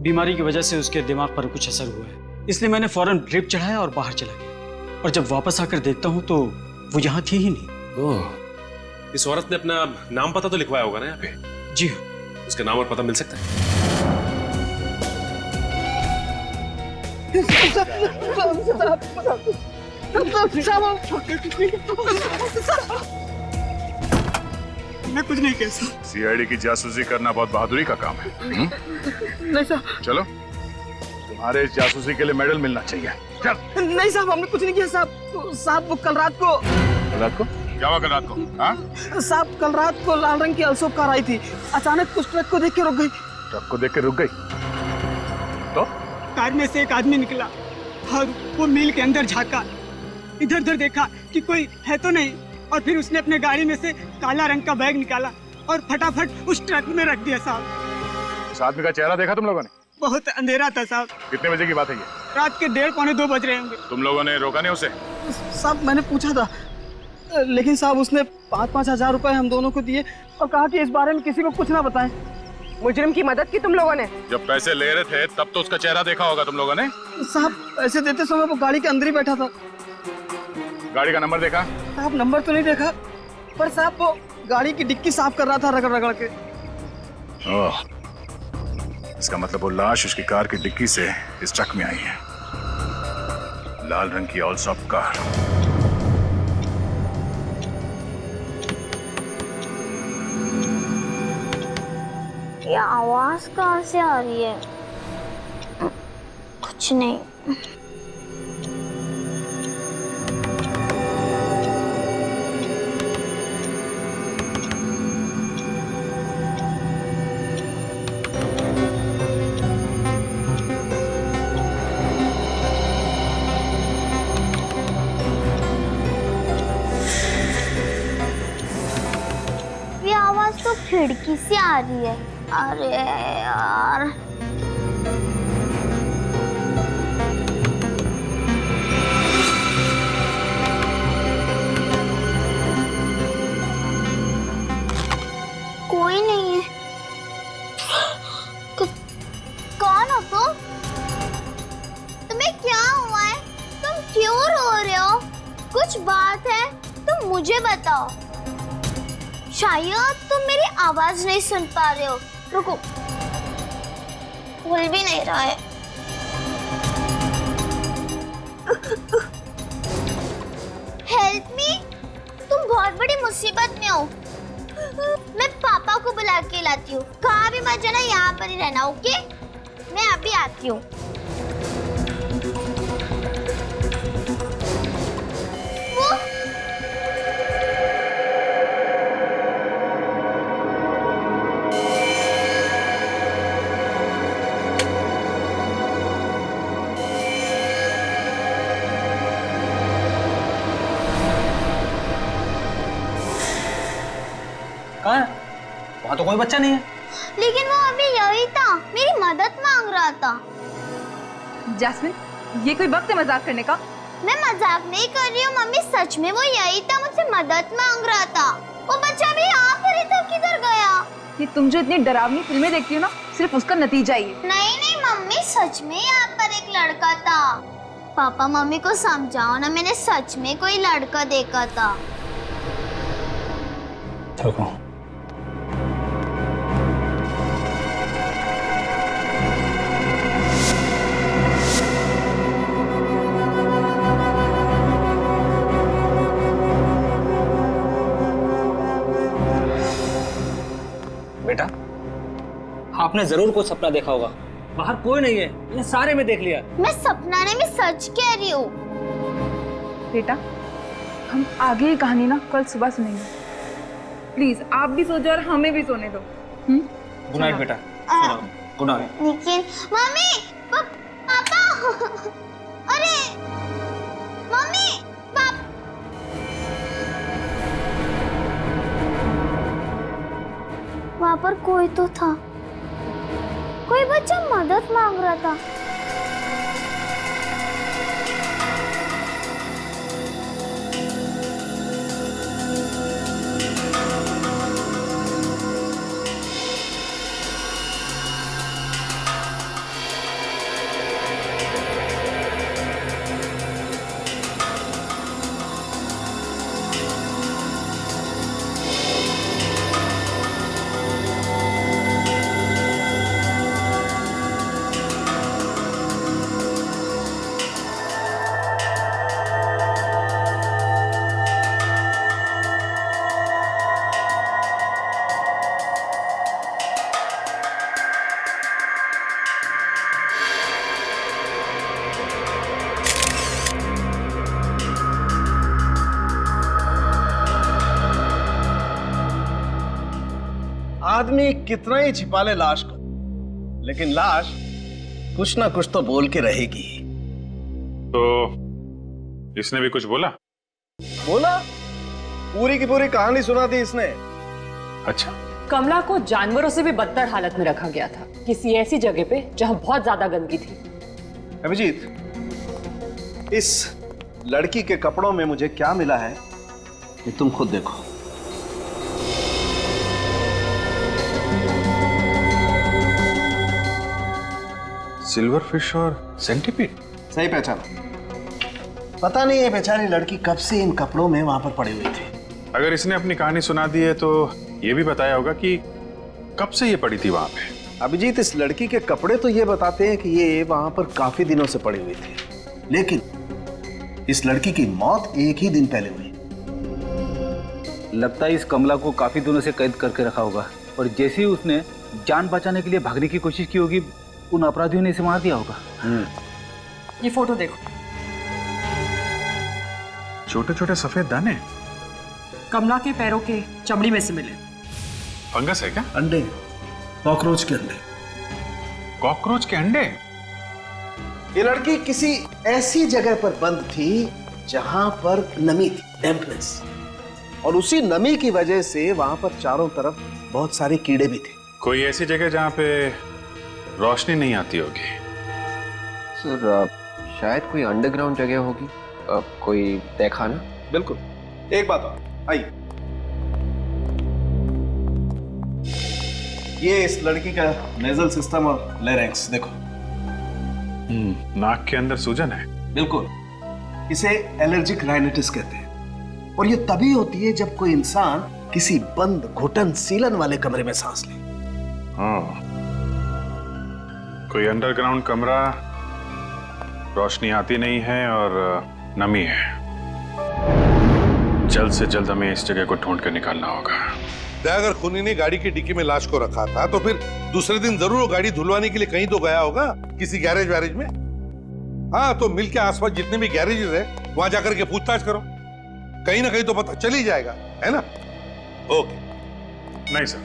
Speaker 15: बीमारी की वजह से उसके दिमाग पर कुछ असर हुआ है, इसलिए मैंने फौरन ड्रिप चढ़ाया और बाहर चला गया। और जब वापस आकर देखता हूँ तो वो यहाँ थी ही नहीं।
Speaker 8: ओह, इस औरत ने अपना नाम पता तो लिखवाया होगा ना यहाँ पे?
Speaker 15: जी हाँ।
Speaker 8: उसका नाम और पता मिल सकता है?
Speaker 2: मैं कुछ नहीं कह सकता।
Speaker 4: सीआईडी की जासूसी करना बहुत बहादुरी का काम है।
Speaker 22: नहीं साहब।
Speaker 4: चलो, तुम्हारे इस जासूसी के लिए मेडल मिलना चाहिए। चल।
Speaker 22: नहीं साहब, हमने कुछ नहीं किया साहब। साहब, वो कल रात को
Speaker 4: क्या हुआ? कल रात को? हाँ?
Speaker 22: साहब, कल रात को लाल रंग की अल्सो कार आई थी, अचानक उस ट्रक को देख के रुक गई।
Speaker 4: ट्रक को देख के रुक गई? तो
Speaker 7: कार में से एक आदमी निकला और वो मिल के अंदर झांका, इधर उधर देखा कि कोई है तो नहीं, और फिर उसने अपने गाड़ी में से काला रंग का बैग निकाला और फटाफट उस ट्रक में रख दिया साहब।
Speaker 4: उस आदमी का चेहरा देखा तुम लोगों ने?
Speaker 7: बहुत अंधेरा था साहब।
Speaker 4: कितने बजे की बात है ये?
Speaker 7: रात के 1:30 पौने 2 बज रहे होंगे।
Speaker 4: तुम लोगों ने रोका नहीं उसे?
Speaker 7: साहब मैंने पूछा था, लेकिन साहब उसने 5-5 हजार रुपए हम दोनों को दिए और कहा कि इस बारे में किसी को कुछ ना बताएं।
Speaker 12: मुजरिम की मदद की तुम लोगों ने?
Speaker 4: जब पैसे ले रहे थे तब तो उसका चेहरा देखा होगा तुम लोगों ने?
Speaker 7: साहब पैसे देते समय वो गाड़ी के अंदर ही बैठा था।
Speaker 4: गाड़ी का नंबर देखा?
Speaker 7: साहब नंबर तो नहीं देखा, पर साहब वो गाड़ी की डिक्की साफ कर रहा था रगड़ रगड़ के।
Speaker 4: ओह, इसका मतलब वो लाश उसकी कार की डिक्की से इस ट्रक में आई है। लाल रंग की ऑलसॉप कार।
Speaker 20: ये आवाज कहाँ से आ रही है? कुछ नहीं। ये आवाज तो खिड़की से आ रही है। अरे यार, कोई नहीं है। कौन हो तुम? तुम्हें क्या हुआ है? तुम क्यों रो रहे हो? कुछ बात है? तुम मुझे बताओ। शायद तुम मेरी आवाज नहीं सुन पा रहे हो। रुको, खुल भी नहीं रहा है। हेल्प मी, तुम बहुत बड़ी मुसीबत में हो। मैं पापा को बुला के लाती हूँ। कहाँ भी मत जाना, यहाँ पर ही रहना, ओके? मैं अभी आती हूँ।
Speaker 15: कहाँ है? वहाँ तो कोई बच्चा नहीं है।
Speaker 20: लेकिन वो अभी यही था, मेरी मदद मांग रहा था।
Speaker 24: जैस्मिन, ये कोई वक्त है मजाक करने का?
Speaker 20: मैं मजाक नहीं कर रही हूँ मम्मी, सच में वो यही था, मुझसे मदद मांग रहा था। वो बच्चा भी यहाँ पर ही था, किधर गया?
Speaker 24: ये तुम जो इतनी डरावनी फिल्में देखती हो ना, सिर्फ उसका नतीजा ही है।
Speaker 20: नहीं नहीं मम्मी, सच में यहाँ पर एक लड़का था। पापा मम्मी को समझाओ ना, मैंने सच में कोई लड़का देखा था।
Speaker 5: देखो
Speaker 15: बेटा, आपने जरूर कुछ सपना देखा होगा। बाहर कोई नहीं है, मैंने सारे में देख लिया।
Speaker 20: मैं सपना नहीं, मैं सच कह रही हूँ।
Speaker 24: बेटा, हम आगे की कहानी ना कल सुबह सुनेंगे। प्लीज आप भी सो जाओ और हमें भी सोने दो।
Speaker 15: गुड नाइट बेटा। Good night.
Speaker 20: लेकिन मम्मी, पापा, अरे मम्मी, वहाँ पर कोई तो था, कोई बच्चा मदद मांग रहा था।
Speaker 19: आदमी कितना ही छिपा ले लाश को, लेकिन लाश
Speaker 10: कुछ ना कुछ तो बोल के रहेगी।
Speaker 4: तो इसने भी कुछ बोला?
Speaker 10: बोला, पूरी की पूरी कहानी सुना दी इसने।
Speaker 4: अच्छा।
Speaker 11: कमला को जानवरों से भी बदतर हालत में रखा गया था, किसी ऐसी जगह पे जहां बहुत ज्यादा गंदगी थी।
Speaker 10: अभिजीत, इस लड़की के कपड़ों में मुझे क्या मिला है ये तुम खुद देखो।
Speaker 4: सिल्वर फिश और सेंटीपीड।
Speaker 10: सही पहचाना। पता नहीं ये बेचारी लड़की कब से इन कपड़ों में वहां पर पड़ी हुई थी।
Speaker 4: अगर इसने अपनी कहानी सुना दी है तो ये भी बताया होगा कि कब से ये पड़ी थी वहां पे।
Speaker 10: अभिजीत, इस लड़की के कपड़े तो ये बताते हैं कि ये वहां पर काफी दिनों से पड़ी हुई थी, लेकिन इस लड़की की मौत एक ही दिन पहले हुई।
Speaker 5: लगता है इस कमला को काफी दिनों से कैद करके रखा होगा और जैसे ही उसने जान बचाने के लिए भागने की कोशिश की होगी, उन अपराधियों ने इसे मार दिया होगा।
Speaker 11: ये फोटो देखो।
Speaker 4: छोटे छोटे सफेद दाने
Speaker 11: कमला के पैरों के चमड़ी में से मिले।
Speaker 4: फंगस है क्या?
Speaker 10: अंडे, कॉकरोच के अंडे।
Speaker 4: कॉकरोच के अंडे?
Speaker 10: ये लड़की किसी ऐसी जगह पर बंद थी जहां पर नमी थी, डैम्पनेस, और उसी नमी की वजह से वहां पर चारों तरफ बहुत सारे कीड़े भी थे।
Speaker 4: कोई ऐसी जगह जहां पे रोशनी नहीं आती होगी।
Speaker 9: सर, शायद कोई अंडरग्राउंड जगह होगी। कोई देखा ना?
Speaker 10: बिल्कुल। एक बात और, आइए। ये इस लड़की का नेजल सिस्टम और लैरिंक्स देखो।
Speaker 4: नाक के अंदर सूजन है।
Speaker 10: बिल्कुल। इसे एलर्जिक राइनाइटिस कहते हैं और ये तभी होती है जब कोई इंसान किसी बंद, घुटन, सीलन वाले कमरे में सांस ले।
Speaker 4: हाँ, कोई अंडरग्राउंड कमरा, रोशनी आती नहीं है और नमी है। जल्द से जल्द हमें इस जगह को ढूंढ कर निकालना होगा।
Speaker 6: अगर खूनी ने गाड़ी की डिक्की में लाश को रखा था तो फिर दूसरे दिन जरूर वो गाड़ी धुलवाने के लिए कहीं तो गया होगा, किसी गैरेज वैरेज में। हाँ, तो मिल के आसपास जितने भी गैरेजेस है वहां जाकर के पूछताछ करो, कहीं ना कहीं तो पता चल ही जाएगा, है ना? ओके।
Speaker 4: नहीं सर,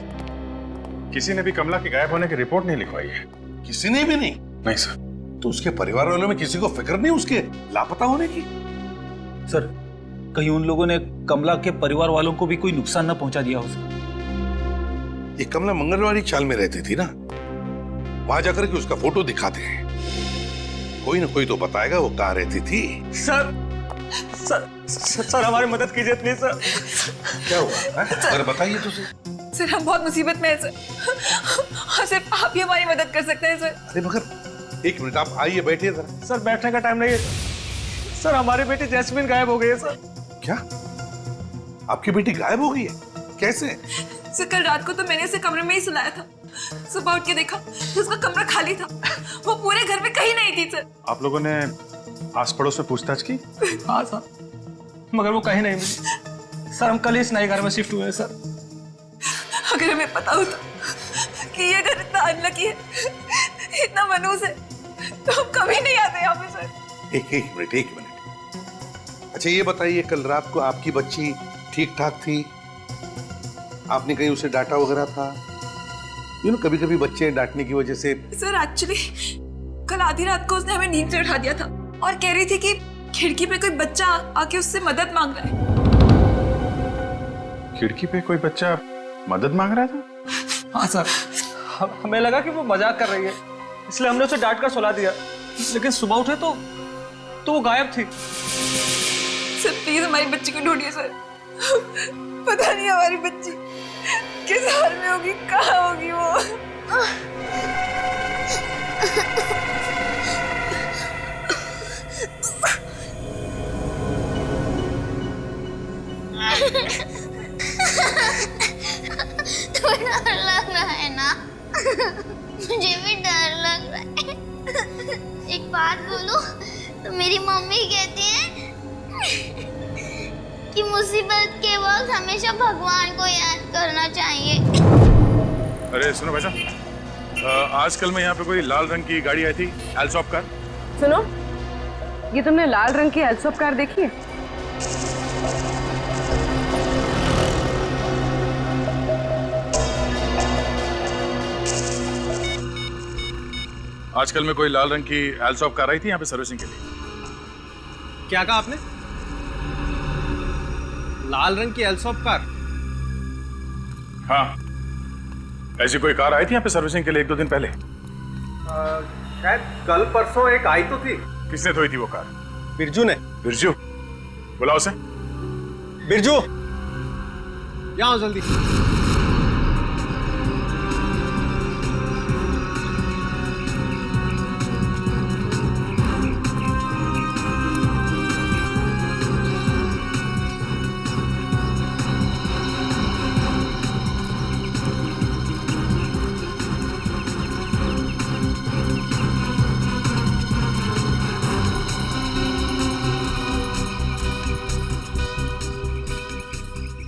Speaker 4: किसी ने भी कमला के गायब होने की रिपोर्ट नहीं लिखवाई है।
Speaker 6: किसी ने भी नहीं?
Speaker 4: नहीं सर।
Speaker 6: तो उसके परिवार वालों में किसी को फिक्र नहीं उसके लापता होने की?
Speaker 5: सर, कहीं उन लोगों ने कमला के परिवार वालों को भी कोई नुकसान न पहुंचा दिया हो सर?
Speaker 6: ये कमला मंगलवारी चाल में रहती थी ना, वहां जाकर के उसका फोटो दिखाते हैं, कोई ना कोई तो बताएगा वो कहाँ रहती थी।
Speaker 19: सर सर सर हमारी मदद कीजिए प्लीज सर।
Speaker 6: क्या हुआ? अगर बताइए तो सर।
Speaker 24: सर, हम बहुत मुसीबत में हैं सर, और सिर्फ आप ही हमारी मदद कर सकते हैं सर।
Speaker 6: अरे मगर एक मिनट, आप आइए, बैठिए जरा।
Speaker 19: सर, बैठने का टाइम नहीं है सर। हमारी बेटी जैस्मिन गायब हो गई है सर।
Speaker 6: क्या? आपकी बेटी गायब हो गई है? कैसे?
Speaker 24: सर, कल रात को तो मैंने उसे कमरे में ही सुलाया था। सुबह उठ के देखा तो उसका कमरा खाली था, वो पूरे घर में कहीं नहीं थी सर।
Speaker 4: आप लोगों ने आस पड़ोस में पूछताछ की?
Speaker 19: हाँ सर, मगर वो कहीं नहीं मिली सर। हम कल इस नए घर में शिफ्ट हुए हैं सर।
Speaker 24: अगर हमें पता होता कि ये घर इतना अनलकी है, इतना मनहूस है, तो हम कभी नहीं आते यहाँ पे सर।
Speaker 6: एक मिनट। अच्छा ये बताइए, कल रात को आपकी बच्ची ठीक ठाक थी? आपने कहीं उसे डांटा वगैरह था? कभी कभी बच्चे डांटने की वजह से।
Speaker 24: सर, एक्चुअली कल आधी रात को उसने हमें नींद से उठा दिया था और कह रही थी कि खिड़की पे कोई बच्चा आके उससे मदद मांग रहा है।
Speaker 4: खिड़की पे कोई बच्चा मदद मांग रहा था?
Speaker 19: हाँ सर, हमें लगा कि वो मजाक कर रही है, इसलिए हमने उसे डांट कर सुला दिया, लेकिन सुबह उठे तो वो गायब थी।
Speaker 24: सर, प्लीज हमारी बच्ची को ढूंढिए सर। पता नहीं हमारी बच्ची किस हाल में होगी, कहाँ होगी वो।
Speaker 20: तुम्हें डर लग रहा है ना? मुझे भी डर लग रहा है। एक बात बोलूं तो मेरी मम्मी कहती है कि मुसीबत के वक्त हमेशा भगवान को याद करना चाहिए।
Speaker 4: अरे सुनो भाई साहब, आजकल में यहाँ पे कोई लाल रंग की गाड़ी आई थी, एल्सॉप कार।
Speaker 12: सुनो, ये तुमने लाल रंग की एल्सॉप कार देखी है?
Speaker 4: आजकल में कोई लाल रंग की एल्सॉप कार आई थी यहाँ पे सर्विसिंग के लिए।
Speaker 21: क्या कहा आपने? लाल रंग की एल्सॉप कार?
Speaker 4: हाँ, ऐसी कोई कार आई थी यहाँ पे सर्विसिंग के लिए 1-2 दिन पहले।
Speaker 21: शायद कल परसों एक आई तो थी।
Speaker 4: किसने धोई थी वो कार?
Speaker 21: बिरजू ने।
Speaker 4: बिरजू? बुलाओ उसे।
Speaker 21: बिरजू, यहाँ आओ जल्दी।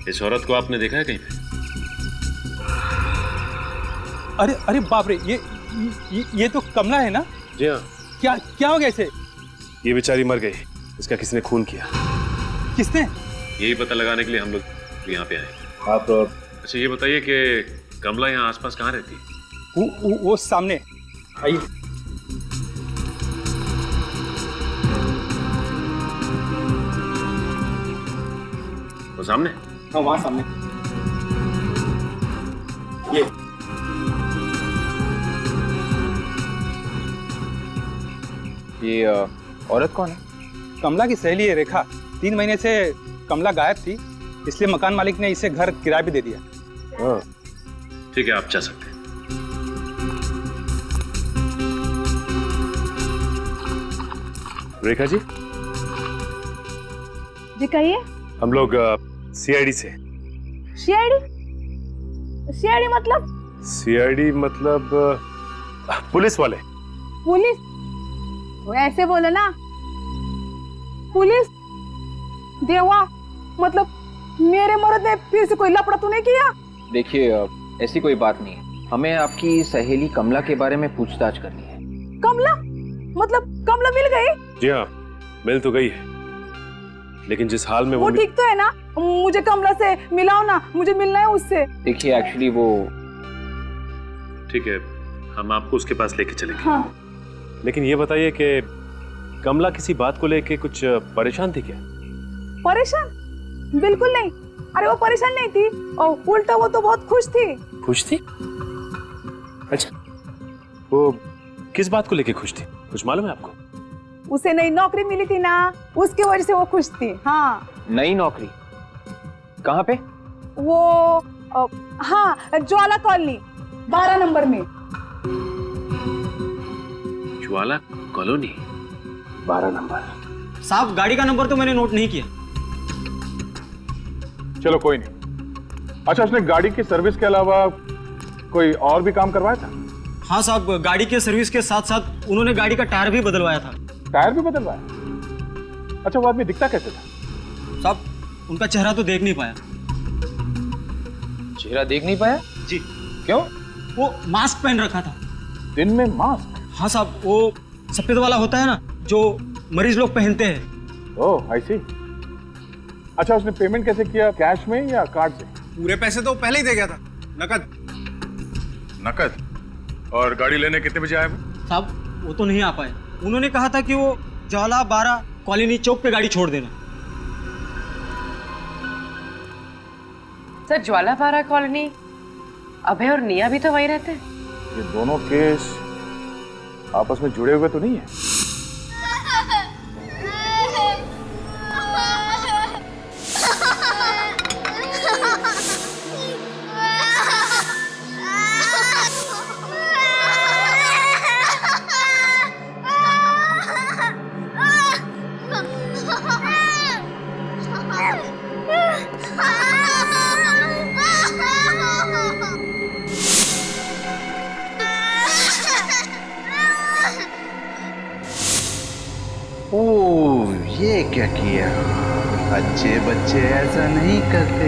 Speaker 8: इस औरत को आपने देखा है कहीं पे?
Speaker 3: अरे अरे बाप रे, ये तो कमला है ना?
Speaker 8: जी हाँ।
Speaker 3: क्या हो गया इसे?
Speaker 8: ये बेचारी मर गई, इसका किसी ने खून किया।
Speaker 3: किसने?
Speaker 8: यही पता लगाने के लिए हम लोग यहाँ पे आए। आप अच्छा ये बताइए कि कमला यहाँ आसपास कहाँ रहती है?
Speaker 3: वो सामने आइए।
Speaker 8: वो सामने?
Speaker 3: हाँ, वहाँ सामने।
Speaker 9: ये औरत कौन है?
Speaker 3: कमला की सहेली है रेखा। 3 महीने से कमला गायब थी, इसलिए मकान मालिक ने इसे घर किराए पे दे दिया।
Speaker 8: ठीक है, आप जा सकते हैं। रेखा जी?
Speaker 14: जी कहिए।
Speaker 8: हम लोग सीआईडी से।
Speaker 14: सीआईडी मतलब?
Speaker 8: सीआईडी मतलब पुलिस वाले।
Speaker 14: पुलिस? वो ऐसे बोलो ना। पुलिस? देवा, मतलब मेरे मर्द ने फिर से कोई लफड़ा तो नहीं किया?
Speaker 9: देखिए, ऐसी कोई बात नहीं है। हमें आपकी सहेली कमला के बारे में पूछताछ करनी है।
Speaker 14: कमला? मतलब कमला मिल गई?
Speaker 8: जी हाँ, मिल तो गई है, लेकिन जिस हाल में
Speaker 14: वो ठीक तो है ना? मुझे कमला से मिलाओ ना, मुझे मिलना है उससे।
Speaker 9: देखिए, एक्चुअली वो
Speaker 8: ठीक है, हम आपको उसके पास लेके चलेंगे।
Speaker 14: हाँ।
Speaker 8: लेकिन ये बताइए कि कमला किसी बात को लेके कुछ परेशान थी क्या?
Speaker 14: परेशान? बिल्कुल नहीं। अरे वो परेशान नहीं थी, और उल्टा वो तो बहुत खुश थी।
Speaker 8: खुश थी? अच्छा, वो किस बात को लेके खुश थी, कुछ मालूम है आपको?
Speaker 14: उसे नई नौकरी मिली थी ना, उसके वजह से वो खुश थी। हाँ।
Speaker 9: नई नौकरी? कहाँ पे?
Speaker 14: वो हाँ, ज्वाला कॉलोनी 12 नंबर में।
Speaker 8: ज्वाला कॉलोनी 12 नंबर।
Speaker 15: साहब, गाड़ी का नंबर तो मैंने नोट नहीं किया।
Speaker 4: चलो कोई नहीं। अच्छा, उसने गाड़ी की सर्विस के अलावा कोई और भी काम करवाया था?
Speaker 15: हाँ साहब, गाड़ी के सर्विस के साथ साथ उन्होंने गाड़ी का टायर भी बदलवाया था।
Speaker 4: टायर भी बदलवाया? अच्छा, वो आदमी दिखता कैसे था?
Speaker 15: साहब, उनका चेहरा तो देख नहीं पाया।
Speaker 9: चेहरा देख नहीं पाया?
Speaker 15: जी।
Speaker 9: क्यों?
Speaker 15: वो मास्क पहन रखा था।
Speaker 4: दिन में मास्क?
Speaker 15: हाँ साहब, वो सफेद वाला होता है ना, जो मरीज लोग पहनते हैं।
Speaker 4: ओह, आई सी। अच्छा, उसने पेमेंट कैसे किया, कैश में या कार्ड से?
Speaker 21: पूरे पैसे तो पहले ही दे गया था, नकद।
Speaker 4: नकद? और गाड़ी लेने कितने बजे आए वो?
Speaker 15: साहब, वो तो नहीं आ पाए। उन्होंने कहा था कि वो ज्वाला 12 कॉलोनी चौक पे गाड़ी छोड़ देना।
Speaker 12: सर, ज्वाला 12 कॉलोनी अभय और निया भी तो वहीं रहते हैं।
Speaker 4: ये दोनों केस आपस में जुड़े हुए तो नहीं है?
Speaker 16: ओह, ये क्या किया? अच्छे बच्चे ऐसा नहीं करते।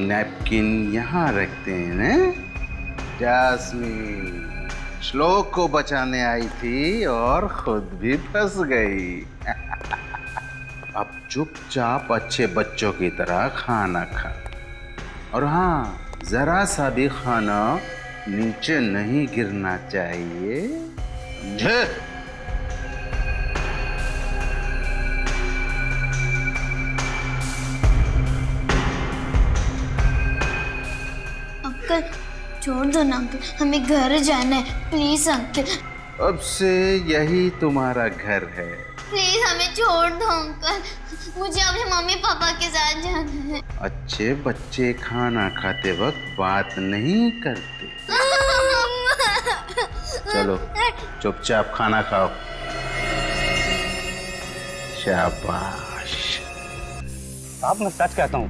Speaker 16: नैपकिन यहाँ रखते हैं ना? जास्मीन श्लोक को बचाने आई थी और खुद भी फंस गई। अब चुपचाप अच्छे बच्चों की तरह खाना खा। और हाँ, जरा सा भी खाना नीचे नहीं गिरना चाहिए, समझे?
Speaker 20: अंकल छोड़ दो ना अंकल, हमें घर जाना है, प्लीज अंकल।
Speaker 16: अब से यही तुम्हारा घर है।
Speaker 20: प्लीज हमें छोड़ दो अंकल, मुझे अपने मम्मी पापा के साथ जाना है।
Speaker 16: अच्छे बच्चे खाना खाते वक्त बात नहीं करते। चलो चुपचाप खाना खाओ। शाबाश।
Speaker 3: साहब मैं सच कहता हूँ,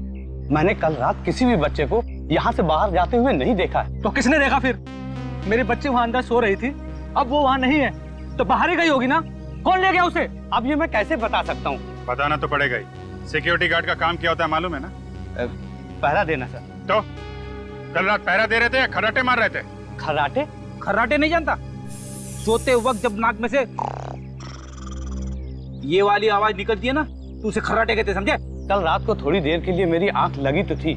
Speaker 3: मैंने कल रात किसी भी बच्चे को यहाँ से बाहर जाते हुए नहीं देखा है।
Speaker 13: तो किसने देखा फिर? मेरी बच्ची वहाँ अंदर सो रही थी, अब वो वहाँ नहीं है तो बाहर ही गई होगी ना। कौन ले गया उसे?
Speaker 3: अब ये मैं कैसे बता सकता हूँ?
Speaker 4: बताना तो पड़ेगा ही। सिक्योरिटी गार्ड का काम क्या होता है मालूम है ना?
Speaker 3: पहरा देना सर।
Speaker 4: तो कल रात पहरा दे रहे थे या खर्राटे मार रहे थे?
Speaker 13: खर्राटे? खर्राटे नहीं जानता? सोते वक्त जब नाक में से ये वाली आवाज निकलती है ना, तो उसे खर्राटे कहते, समझे?
Speaker 3: कल रात को थोड़ी देर के लिए मेरी आंख लगी तो थी,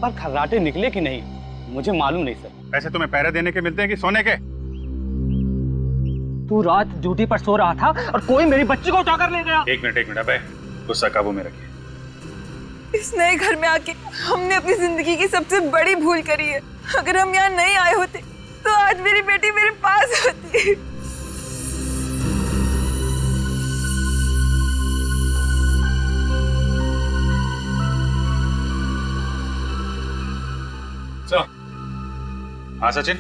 Speaker 3: पर खर्राटे निकले कि नहीं मुझे मालूम नहीं सर।
Speaker 4: पैसे तुम्हें पहरा देने के मिलते हैं कि सोने के?
Speaker 13: तू रात ड्यूटी पर सो रहा था और कोई मेरी बच्ची को उठाकर ले गया।
Speaker 4: एक मिनट अबे, गुस्सा काबू में रखिए।
Speaker 24: इस नए घर में आके हमने अपनी जिंदगी की सबसे बड़ी भूल करी है। अगर हम यहाँ नहीं आए होते तो आज मेरी बेटी मेरे पास होती।
Speaker 4: हाँ सचिन,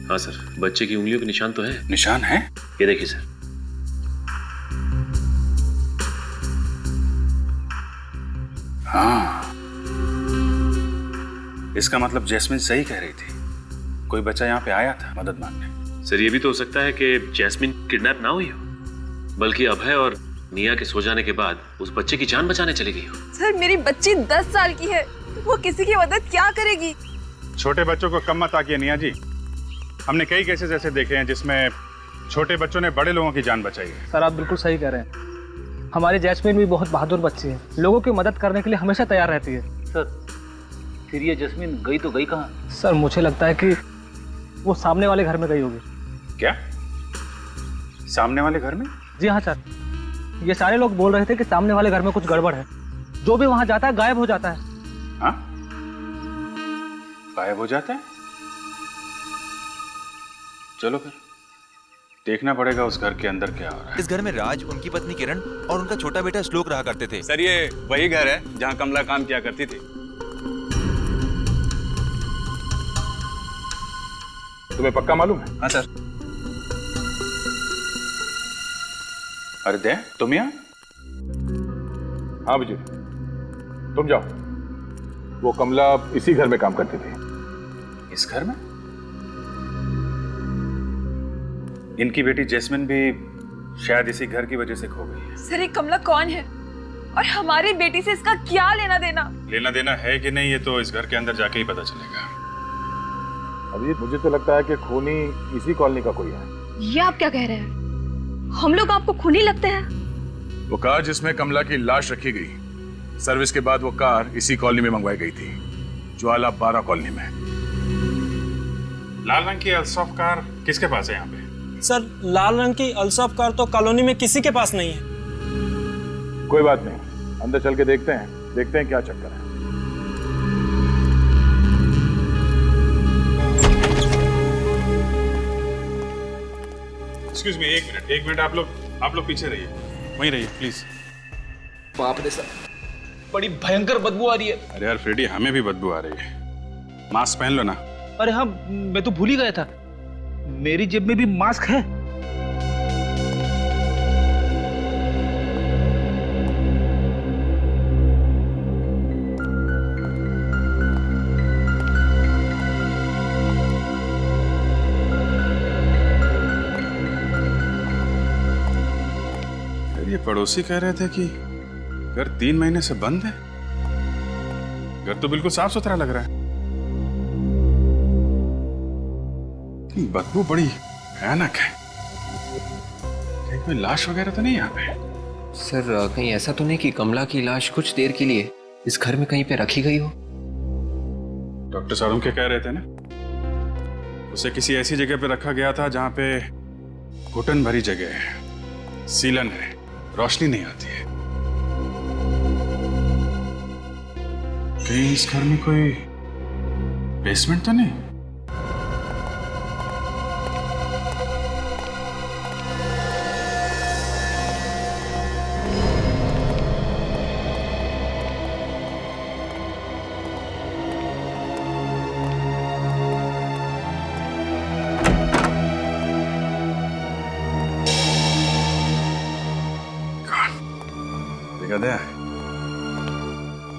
Speaker 8: हाँ सर, बच्चे की उंगलियों के निशान तो है।
Speaker 4: निशान है?
Speaker 8: ये देखिए सर।
Speaker 4: हाँ, इसका मतलब जैस्मिन सही कह रही थी, कोई बच्चा यहाँ पे आया था मदद मांगने।
Speaker 8: सर ये भी तो हो सकता है कि जैस्मिन किडनैप ना हुई हो, बल्कि अभय और निया के सो जाने के बाद उस बच्चे की जान बचाने चली गई हो।
Speaker 24: सर मेरी बच्ची 10 साल की है, वो किसी की मदद क्या करेगी?
Speaker 4: छोटे बच्चों को कम मत आकिए निया जी। हमने कई केसेस ऐसे देखे हैं जिसमें छोटे बच्चों ने बड़े लोगों की जान बचाई है।
Speaker 13: सर आप बिल्कुल सही कह रहे हैं। हमारी जैस्मिन भी बहुत बहादुर बच्ची है, लोगों की मदद करने के लिए हमेशा तैयार रहती है।
Speaker 5: सर फिर ये जैस्मिन गई तो गई कहाँ?
Speaker 13: सर मुझे लगता है कि वो सामने वाले घर में गई होगी।
Speaker 4: क्या? सामने वाले घर में?
Speaker 13: जी हाँ सर, ये सारे लोग बोल रहे थे कि सामने वाले घर में कुछ गड़बड़ है। जो भी वहां जाता है गायब हो जाता है।
Speaker 4: हाँ? गायब हो जाता है? चलो फिर देखना पड़ेगा उस घर के अंदर क्या हो रहा है।
Speaker 17: इस घर में राज, उनकी पत्नी किरण और उनका छोटा बेटा श्लोक रहा करते थे।
Speaker 1: सर ये वही घर है जहाँ कमला काम किया करती थी।
Speaker 4: तुम्हें पक्का मालूम है?
Speaker 1: हाँ सर।
Speaker 4: अरे दे, तुम यहाँ? हाँ विजय, तुम जाओ। वो कमला इसी घर में काम करती थी। इस घर में? इनकी बेटी जैस्मिन भी शायद इसी घर की वजह से खो गई है।
Speaker 24: सर ये कमला कौन है और हमारी बेटी से इसका क्या लेना देना?
Speaker 4: लेना देना है कि नहीं ये तो इस घर के अंदर जाके ही पता चलेगा। अभी मुझे तो लगता है कि खूनी इसी कॉलोनी का कोई है।
Speaker 24: ये आप क्या कह रहे हैं? हम लोग आपको खूनी लगते हैं?
Speaker 4: वो कार जिसमें कमला की लाश रखी गई, सर्विस के बाद वो कार इसी कॉलोनी में मंगवाई गई थी, ज्वाला 12 कॉलोनी में। लाल रंग की अल्सॉफ कार किसके पास है यहाँ पे?
Speaker 21: सर लाल रंग की अल्सॉफ कार तो कॉलोनी में किसी के पास नहीं है।
Speaker 4: कोई बात नहीं, अंदर चल के देखते हैं क्या चक्कर है। एक्सक्यूज मी, एक मिनट आप लोग पीछे रहिए, वहीं रहिए प्लीज।
Speaker 5: बाप रे सर, बड़ी भयंकर बदबू आ रही है।
Speaker 4: अरे यार फ्रेडी, हमें भी बदबू आ रही है। मास्क पहन लो ना।
Speaker 5: अरे हाँ, मैं तो भूल ही गया था, मेरी जेब में भी मास्क है।
Speaker 4: ये पड़ोसी कह रहे थे कि घर 3 महीने से बंद है। घर तो बिल्कुल साफ सुथरा लग रहा है, बदबू बड़ी भयानक है। कहीं कोई लाश वगैरह तो नहीं यहाँ पे?
Speaker 9: सर कहीं ऐसा तो नहीं कि कमला की लाश कुछ देर के लिए इस घर में कहीं पे रखी गई हो?
Speaker 4: डॉक्टर सारुंके कह रहे थे ना, उसे किसी ऐसी जगह पे रखा गया था जहां पे घुटन भरी जगह है, सीलन है, रोशनी नहीं आती है। कहीं इस घर में कोई बेसमेंट तो नहीं?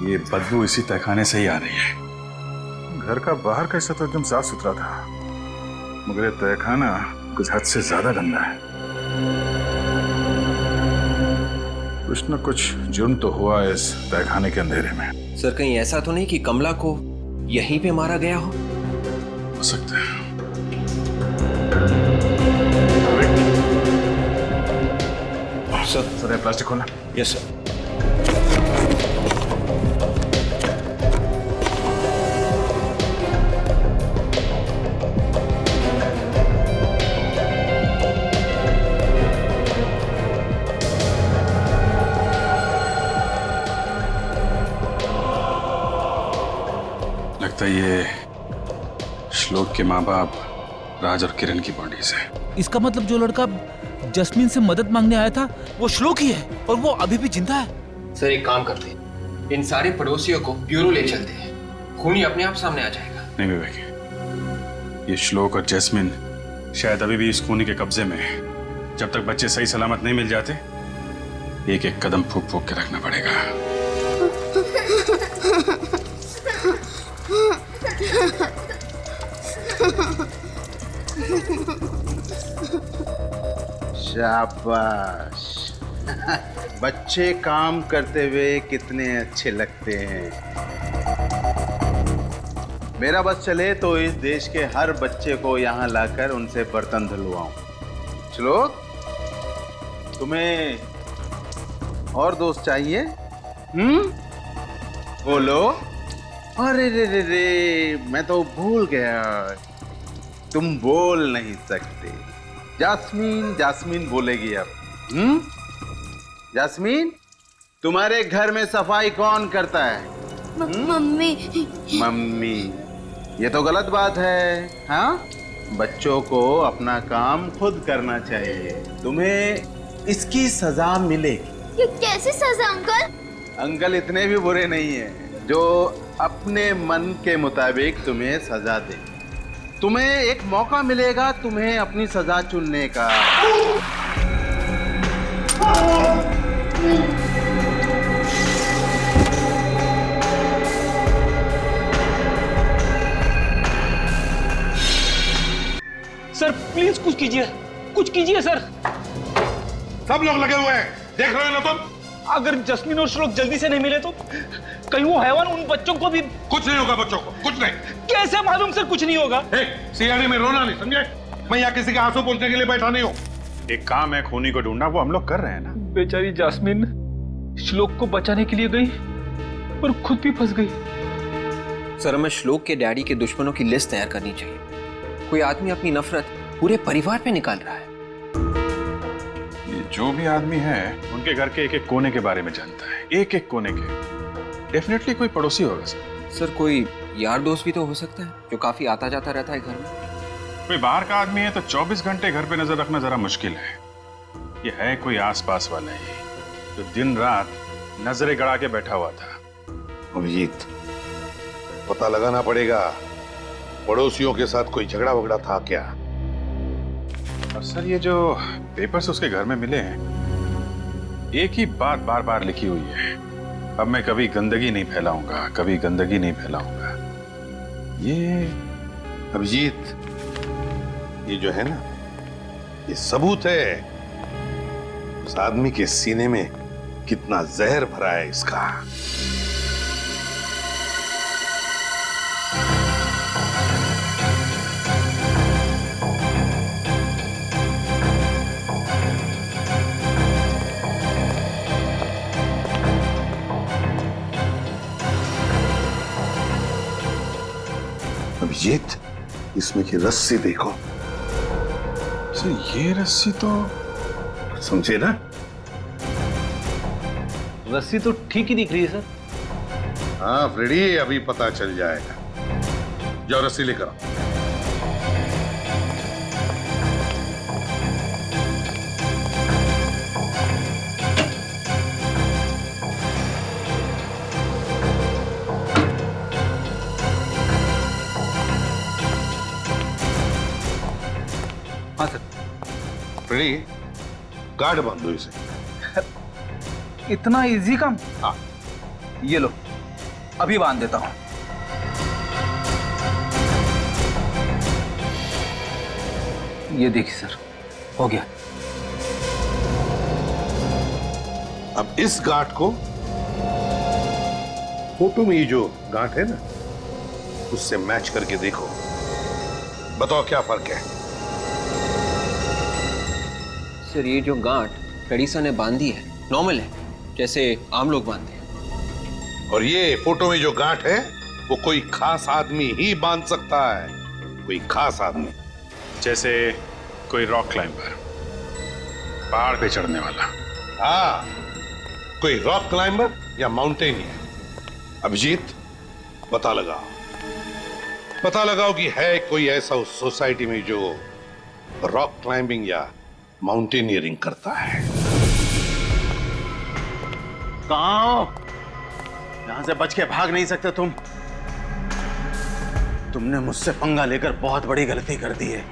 Speaker 4: ये बदबू इसी तहखाने से ही आ रही है। घर का बाहर का हिस्सा तो एकदम साफ सुथरा था, मगर ये तहखाना कुछ हद से ज्यादा गंदा है। कुछ न कुछ जुर्म तो हुआ इस तहखाने के अंधेरे में।
Speaker 9: सर कहीं ऐसा तो नहीं कि कमला को यहीं पे मारा गया
Speaker 4: हो सकता है। सर प्लास्टिक खोलना।
Speaker 9: Yes sir.
Speaker 4: लगता है ये श्लोक के माँ बाप राज और किरण की बॉडीज है।
Speaker 17: इसका मतलब जो लड़का जस्मीन से मदद मांगने आया था वो श्लोक ही है और वो अभी भी जिंदा है।
Speaker 9: सर एक काम करते हैं, इन सारे पड़ोसियों को ब्यूरो ले चलते हैं, खूनी अपने आप सामने आ जाएगा।
Speaker 4: नहीं विवेक, ये श्लोक और जैस्मिन शायद अभी भी इस खूनी के कब्जे में है। जब तक बच्चे सही सलामत नहीं मिल जाते, एक एक कदम फूक फूक के रखना पड़ेगा।
Speaker 16: शाबाश। बच्चे काम करते हुए कितने अच्छे लगते हैं। मेरा बस चले तो इस देश के हर बच्चे को यहाँ लाकर उनसे बर्तन धुलवाऊं। श्लोक, तुम्हें और दोस्त चाहिए? बोलो। अरे रे रे रे, मैं तो भूल गया, तुम बोल नहीं सकते। जास्मीन जास्मीन बोलेगी अब। जास्मीन, तुम्हारे घर में सफाई कौन करता है?
Speaker 20: मम्मी।
Speaker 16: मम्मी, ये तो गलत बात है। हाँ, बच्चों को अपना काम खुद करना चाहिए। तुम्हें इसकी सजा मिलेगी।
Speaker 20: ये कैसी सजा अंकल?
Speaker 16: अंकल इतने भी बुरे नहीं है जो अपने मन के मुताबिक तुम्हें सजा दे। तुम्हें एक मौका मिलेगा तुम्हें अपनी सजा चुनने का।
Speaker 13: सर प्लीज कुछ कीजिए, कुछ कीजिए सर।
Speaker 6: सब लोग लगे हुए हैं, देख रहे हो ना तुम?
Speaker 13: अगर जस्मीन और श्लोक जल्दी से नहीं मिले तो कहीं वो हैवान उन बच्चों को भी।
Speaker 6: कुछ नहीं होगा बच्चों को, कुछ नहीं।
Speaker 13: कैसे मालूम सर? कुछ नहीं होगा।
Speaker 6: सीआईडी में रोना नहीं, समझे? मैं यहाँ किसी के आंसू पोंछने के लिए बैठा नहीं हूँ।
Speaker 4: एक काम है खूनी को ढूंढना, वो हम लोग कर रहे हैं ना।
Speaker 13: बेचारी जास्मीन श्लोक को बचाने के लिए गई पर खुद भी फंस गई।
Speaker 9: सर हमें श्लोक के डैडी के दुश्मनों की लिस्ट तैयार करनी चाहिए। कोई आदमी अपनी नफरत पूरे परिवार पे निकाल रहा है।
Speaker 4: ये जो भी आदमी है उनके घर के एक एक कोने के बारे में जानता है, एक एक कोने के। डेफिनेटली कोई पड़ोसी होगा सर।
Speaker 9: सर कोई यार दोस्त भी तो हो सकता है जो काफी आता जाता रहता है घर में।
Speaker 4: कोई बाहर का आदमी है तो 24 घंटे घर पे नजर रखना जरा मुश्किल है। ये है कोई आसपास वाला ही जो दिन रात नजरें गड़ा के बैठा हुआ था।
Speaker 6: अभिजीत, पता लगाना पड़ेगा पड़ोसियों के साथ कोई झगड़ा वगड़ा था क्या?
Speaker 4: और सर ये जो पेपर्स उसके घर में मिले हैं, एक ही बात बार बार लिखी हुई है, अब मैं कभी गंदगी नहीं फैलाऊंगा, कभी गंदगी नहीं फैलाऊंगा। ये
Speaker 6: अभिजीत, ये जो है ना, ये सबूत है उस आदमी के सीने में कितना जहर भरा है इसका। इसमें की रस्सी देखो।
Speaker 4: ये रस्सी तो
Speaker 6: समझे ना?
Speaker 5: रस्सी तो ठीक ही दिख रही है सर।
Speaker 6: हाँ फ्रेडी, अभी पता चल जाएगा। जाओ रस्सी लेकर आओ।
Speaker 5: हाँ सर।
Speaker 6: फ्रेडी, गार्ड बांधो इसे।
Speaker 5: इतना इजी काम?
Speaker 6: हाँ।
Speaker 5: ये लो, अभी बांध देता हूं। ये देखिए सर, हो गया।
Speaker 6: अब इस गांठ को फोटो में ये जो गांठ है ना, उससे मैच करके देखो। बताओ क्या फर्क है?
Speaker 9: सर ये जो गांठ फ्रेडी ने बांधी है नॉर्मल है, जैसे आम लोग बांधते हैं।
Speaker 6: और ये फोटो में जो गांठ है वो कोई खास आदमी ही बांध सकता है। कोई खास आदमी,
Speaker 4: जैसे कोई रॉक क्लाइंबर, पहाड़ पे चढ़ने वाला।
Speaker 6: हाँ, कोई रॉक क्लाइंबर या माउंटेनियर। अभिजीत, पता लगाओ कि है कोई ऐसा उस सोसाइटी में जो रॉक क्लाइंबिंग या माउंटेनियरिंग करता है।
Speaker 16: कहाँ हो? यहां से बच के भाग नहीं सकते तुम। तुमने मुझसे पंगा लेकर बहुत बड़ी गलती कर दी है।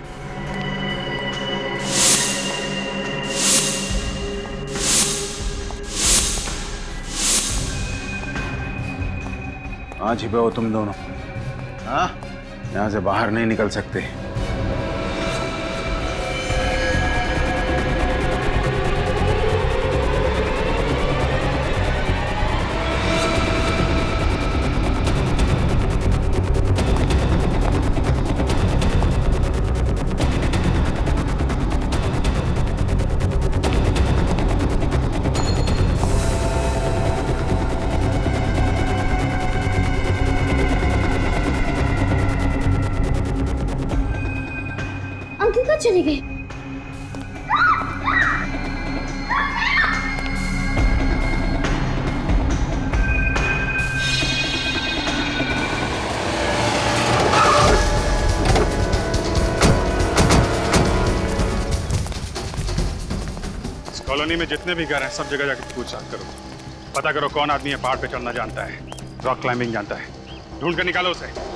Speaker 16: कहाँ छिपे हो तुम दोनों? हाँ, यहां से बाहर नहीं निकल सकते।
Speaker 20: चली गई।
Speaker 4: इस कॉलोनी में जितने भी घर हैं सब जगह जाकर पूछताछ करो। पता करो कौन आदमी है पहाड़ पे चढ़ना जानता है, रॉक क्लाइंबिंग जानता है। ढूंढ कर निकालो उसे।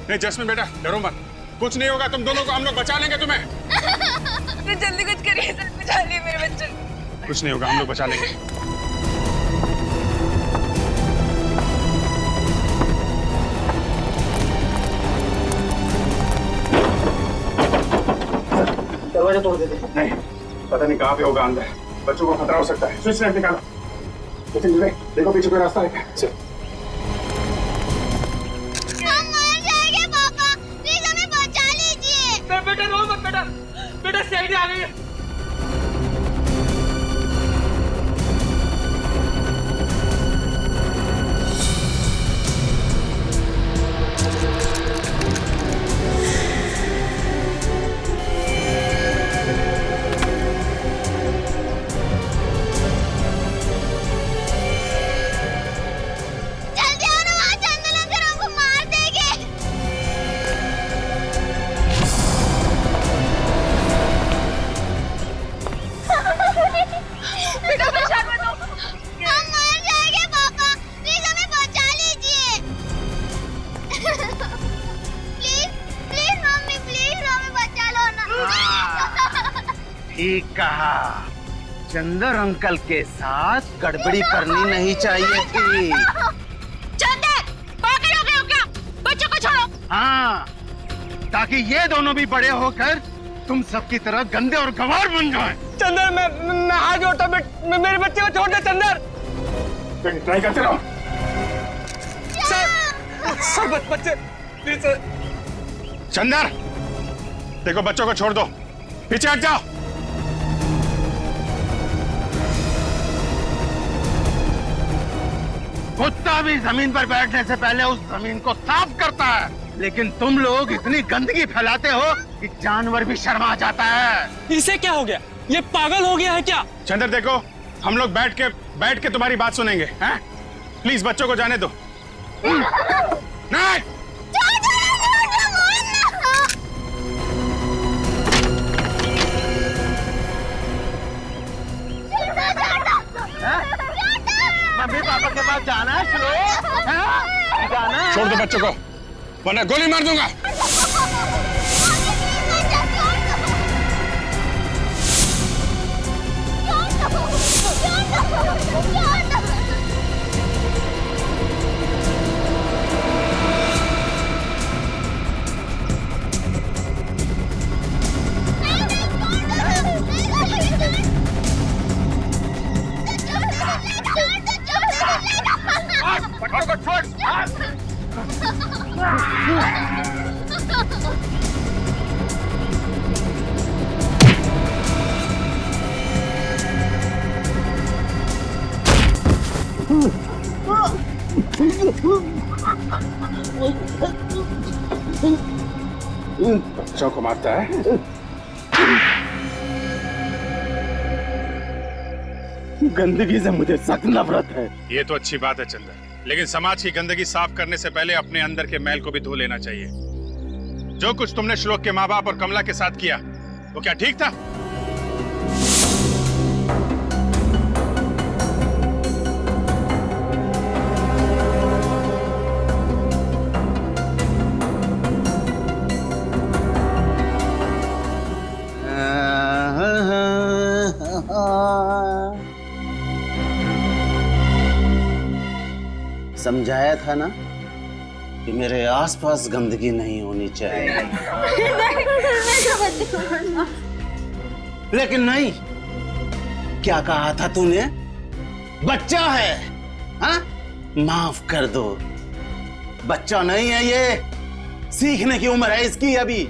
Speaker 4: नहीं जस्मिन बेटा, डरो मत, कुछ नहीं होगा। तुम दोनों को हम लोग बचा लेंगे तुम्हें।
Speaker 24: जल्दी कुछ करिए सर, बचा लिए मेरे बच्चे।
Speaker 4: कुछ नहीं होगा, हम लोग बचा लेंगे।
Speaker 19: दरवाजा तोड़ देते।
Speaker 4: नहीं, पता नहीं कहाँ पे होगा अंदर। बच्चों को खतरा हो सकता है। स्विच लाइट निकालो। देखो पीछे कोई रास्ता है।
Speaker 21: बेटा रो मत बेटा, बेटा सीआईडी आ गई है।
Speaker 16: ठीक कहा, चंदर अंकल के साथ गड़बड़ी करनी नहीं चाहिए थी।
Speaker 20: चंदर, पागल हो गए हो क्या? बच्चों को छोड़ो।
Speaker 16: हाँ, ताकि ये दोनों भी बड़े होकर तुम सबकी तरह गंदे और गंवार बन जाएं।
Speaker 13: चंदर, मैं हाथ जोड़ता हूँ, मेरे बच्चे को छोड़ दे चंदर।
Speaker 4: ट्राई करते रहो।
Speaker 13: सर बच्चे प्लीज सर।
Speaker 4: चंदर, देखो बच्चों को छोड़ दो, पीछे हट जाओ। कुत्ता भी जमीन पर बैठने से पहले उस जमीन को साफ करता है, लेकिन तुम लोग इतनी गंदगी फैलाते हो कि जानवर भी शर्मा जाता है।
Speaker 13: इसे क्या हो गया? ये पागल हो गया है क्या?
Speaker 4: चंदर देखो, हम लोग बैठ के तुम्हारी बात सुनेंगे, हैं? प्लीज बच्चों को जाने दो। नहीं।
Speaker 16: मम्मी पापा के पास जाना है, जाना है।
Speaker 4: छोड़ दो बच्चों को, वरना गोली मार दूंगा। बच्चों को मारता है।
Speaker 16: गंदगी से मुझे सख्त नफरत है।
Speaker 4: ये तो अच्छी बात है चंदर, लेकिन समाज की गंदगी साफ करने से पहले अपने अंदर के मैल को भी धो लेना चाहिए। जो कुछ तुमने श्लोक के माँ बाप और कमला के साथ किया, वो क्या ठीक था?
Speaker 16: समझाया था ना कि मेरे आसपास गंदगी नहीं होनी चाहिए। लेकिन नहीं, क्या कहा था तूने? बच्चा है, हाँ? माफ कर दो, बच्चा नहीं है ये, सीखने की उम्र है इसकी अभी,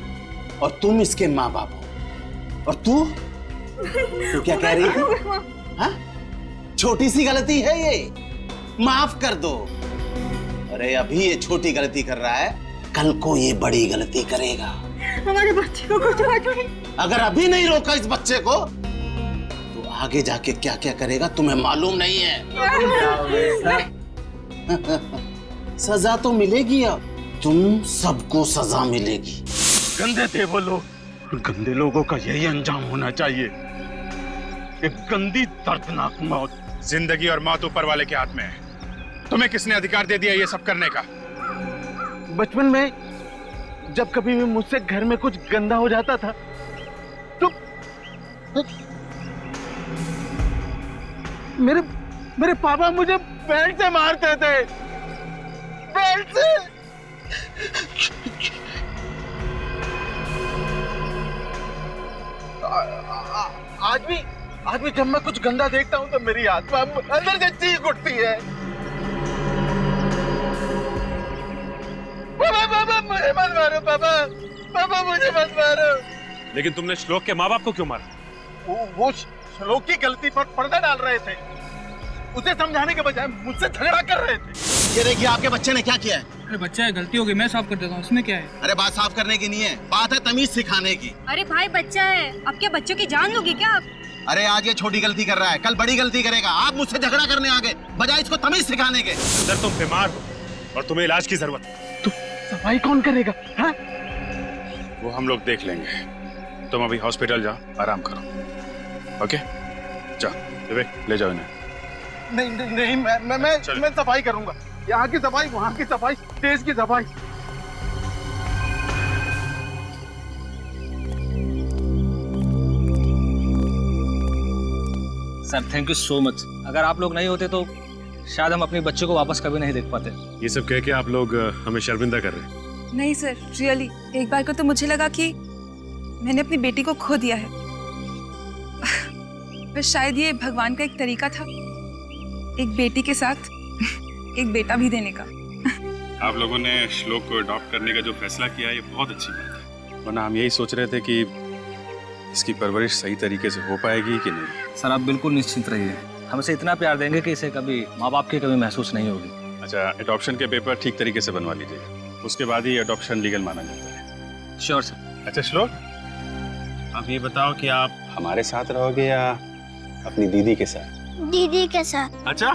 Speaker 16: और तुम इसके माँ बाप हो। और तू क्या कह रही थी? हाँ? छोटी सी गलती है ये, माफ कर दो। अरे अभी ये छोटी गलती कर रहा है, कल को ये बड़ी गलती करेगा।
Speaker 14: हमारे बच्चे को कुछ नहीं।
Speaker 16: अगर अभी नहीं रोका इस बच्चे को, तो आगे जाके क्या क्या करेगा तुम्हें मालूम नहीं है। सजा तो मिलेगी, अब तुम सबको सजा मिलेगी।
Speaker 4: गंदे थे वो लोग, गंदे लोगों का यही अंजाम होना चाहिए, एक गंदी दर्दनाक मौत। जिंदगी और मौत ऊपर वाले के हाथ में है। तुम्हें किसने अधिकार दे दिया ये सब करने का?
Speaker 16: बचपन में जब कभी भी मुझसे घर में कुछ गंदा हो जाता था तो मेरे पापा मुझे बेल्ट से मारते थे, बेल्ट से। आज भी जब मैं कुछ गंदा देखता हूँ तो मेरी आत्मा अंदर से चीख उठती है। पापा मुझे मत मारो, पापा मुझे मत मारो।
Speaker 8: लेकिन तुमने श्लोक के माँ बाप को क्यों मारा?
Speaker 16: वो श्लोक की गलती पर पर्दा डाल रहे थे, उसे समझाने के बजाय मुझसे झगड़ा कर रहे थे। ये देखिए आपके बच्चे ने क्या किया है।
Speaker 13: अरे बच्चा है, गलती हो गई, मैं साफ कर देता हूँ, इसमें क्या है?
Speaker 16: अरे बात साफ करने की नहीं है, बात है तमीज सिखाने की।
Speaker 2: अरे भाई बच्चा है, अब क्या बच्चों की जान लोगे क्या आप?
Speaker 16: अरे आज ये छोटी गलती कर रहा है, कल बड़ी गलती करेगा। आप मुझसे झगड़ा करने आ गए बजाय इसको तमीज सिखाने के।
Speaker 8: सर तुम बीमार हो और तुम्हें इलाज की जरूरत है।
Speaker 16: सफाई कौन करेगा? हाँ?
Speaker 4: वो हम लोग देख लेंगे, तुम अभी हॉस्पिटल जाओ, आराम करो। ओके जाओ विवेक, ले जाओ इन्हें।
Speaker 16: नहीं, मैं सफाई करूंगा। यहाँ की सफाई, वहाँ की सफाई, देश की सफाई।
Speaker 13: Sir thank you so much. अगर आप लोग नहीं होते तो शायद हम अपने बच्चे को वापस कभी नहीं देख पाते।
Speaker 8: ये सब कह के आप लोग हमें शर्मिंदा कर रहे हैं।
Speaker 24: नहीं सर, रियली एक बार को तो मुझे लगा कि मैंने अपनी बेटी को खो दिया है, पर शायद ये भगवान का एक तरीका था एक बेटी के साथ एक बेटा भी देने का।
Speaker 8: आप लोगों ने श्लोक को अडॉप्ट करने का जो फैसला किया ये बहुत अच्छी बात है, वरना हम यही सोच रहे थे कि इसकी परवरिश सही तरीके से हो पाएगी कि नहीं।
Speaker 13: सर आप बिल्कुल निश्चिंत रहिए, हम इसे इतना प्यार देंगे कि इसे कभी माँ बाप की कमी महसूस नहीं होगी।
Speaker 8: अच्छा, अडॉप्शन के पेपर ठीक तरीके से बनवा लीजिए, उसके बाद ही अडॉप्शन लीगल माना जाता है।
Speaker 13: Sure sir.
Speaker 8: अच्छा श्लोक, आप ये बताओ कि आप हमारे साथ रहोगे या अपनी दीदी के साथ?
Speaker 20: दीदी के साथ।
Speaker 8: अच्छा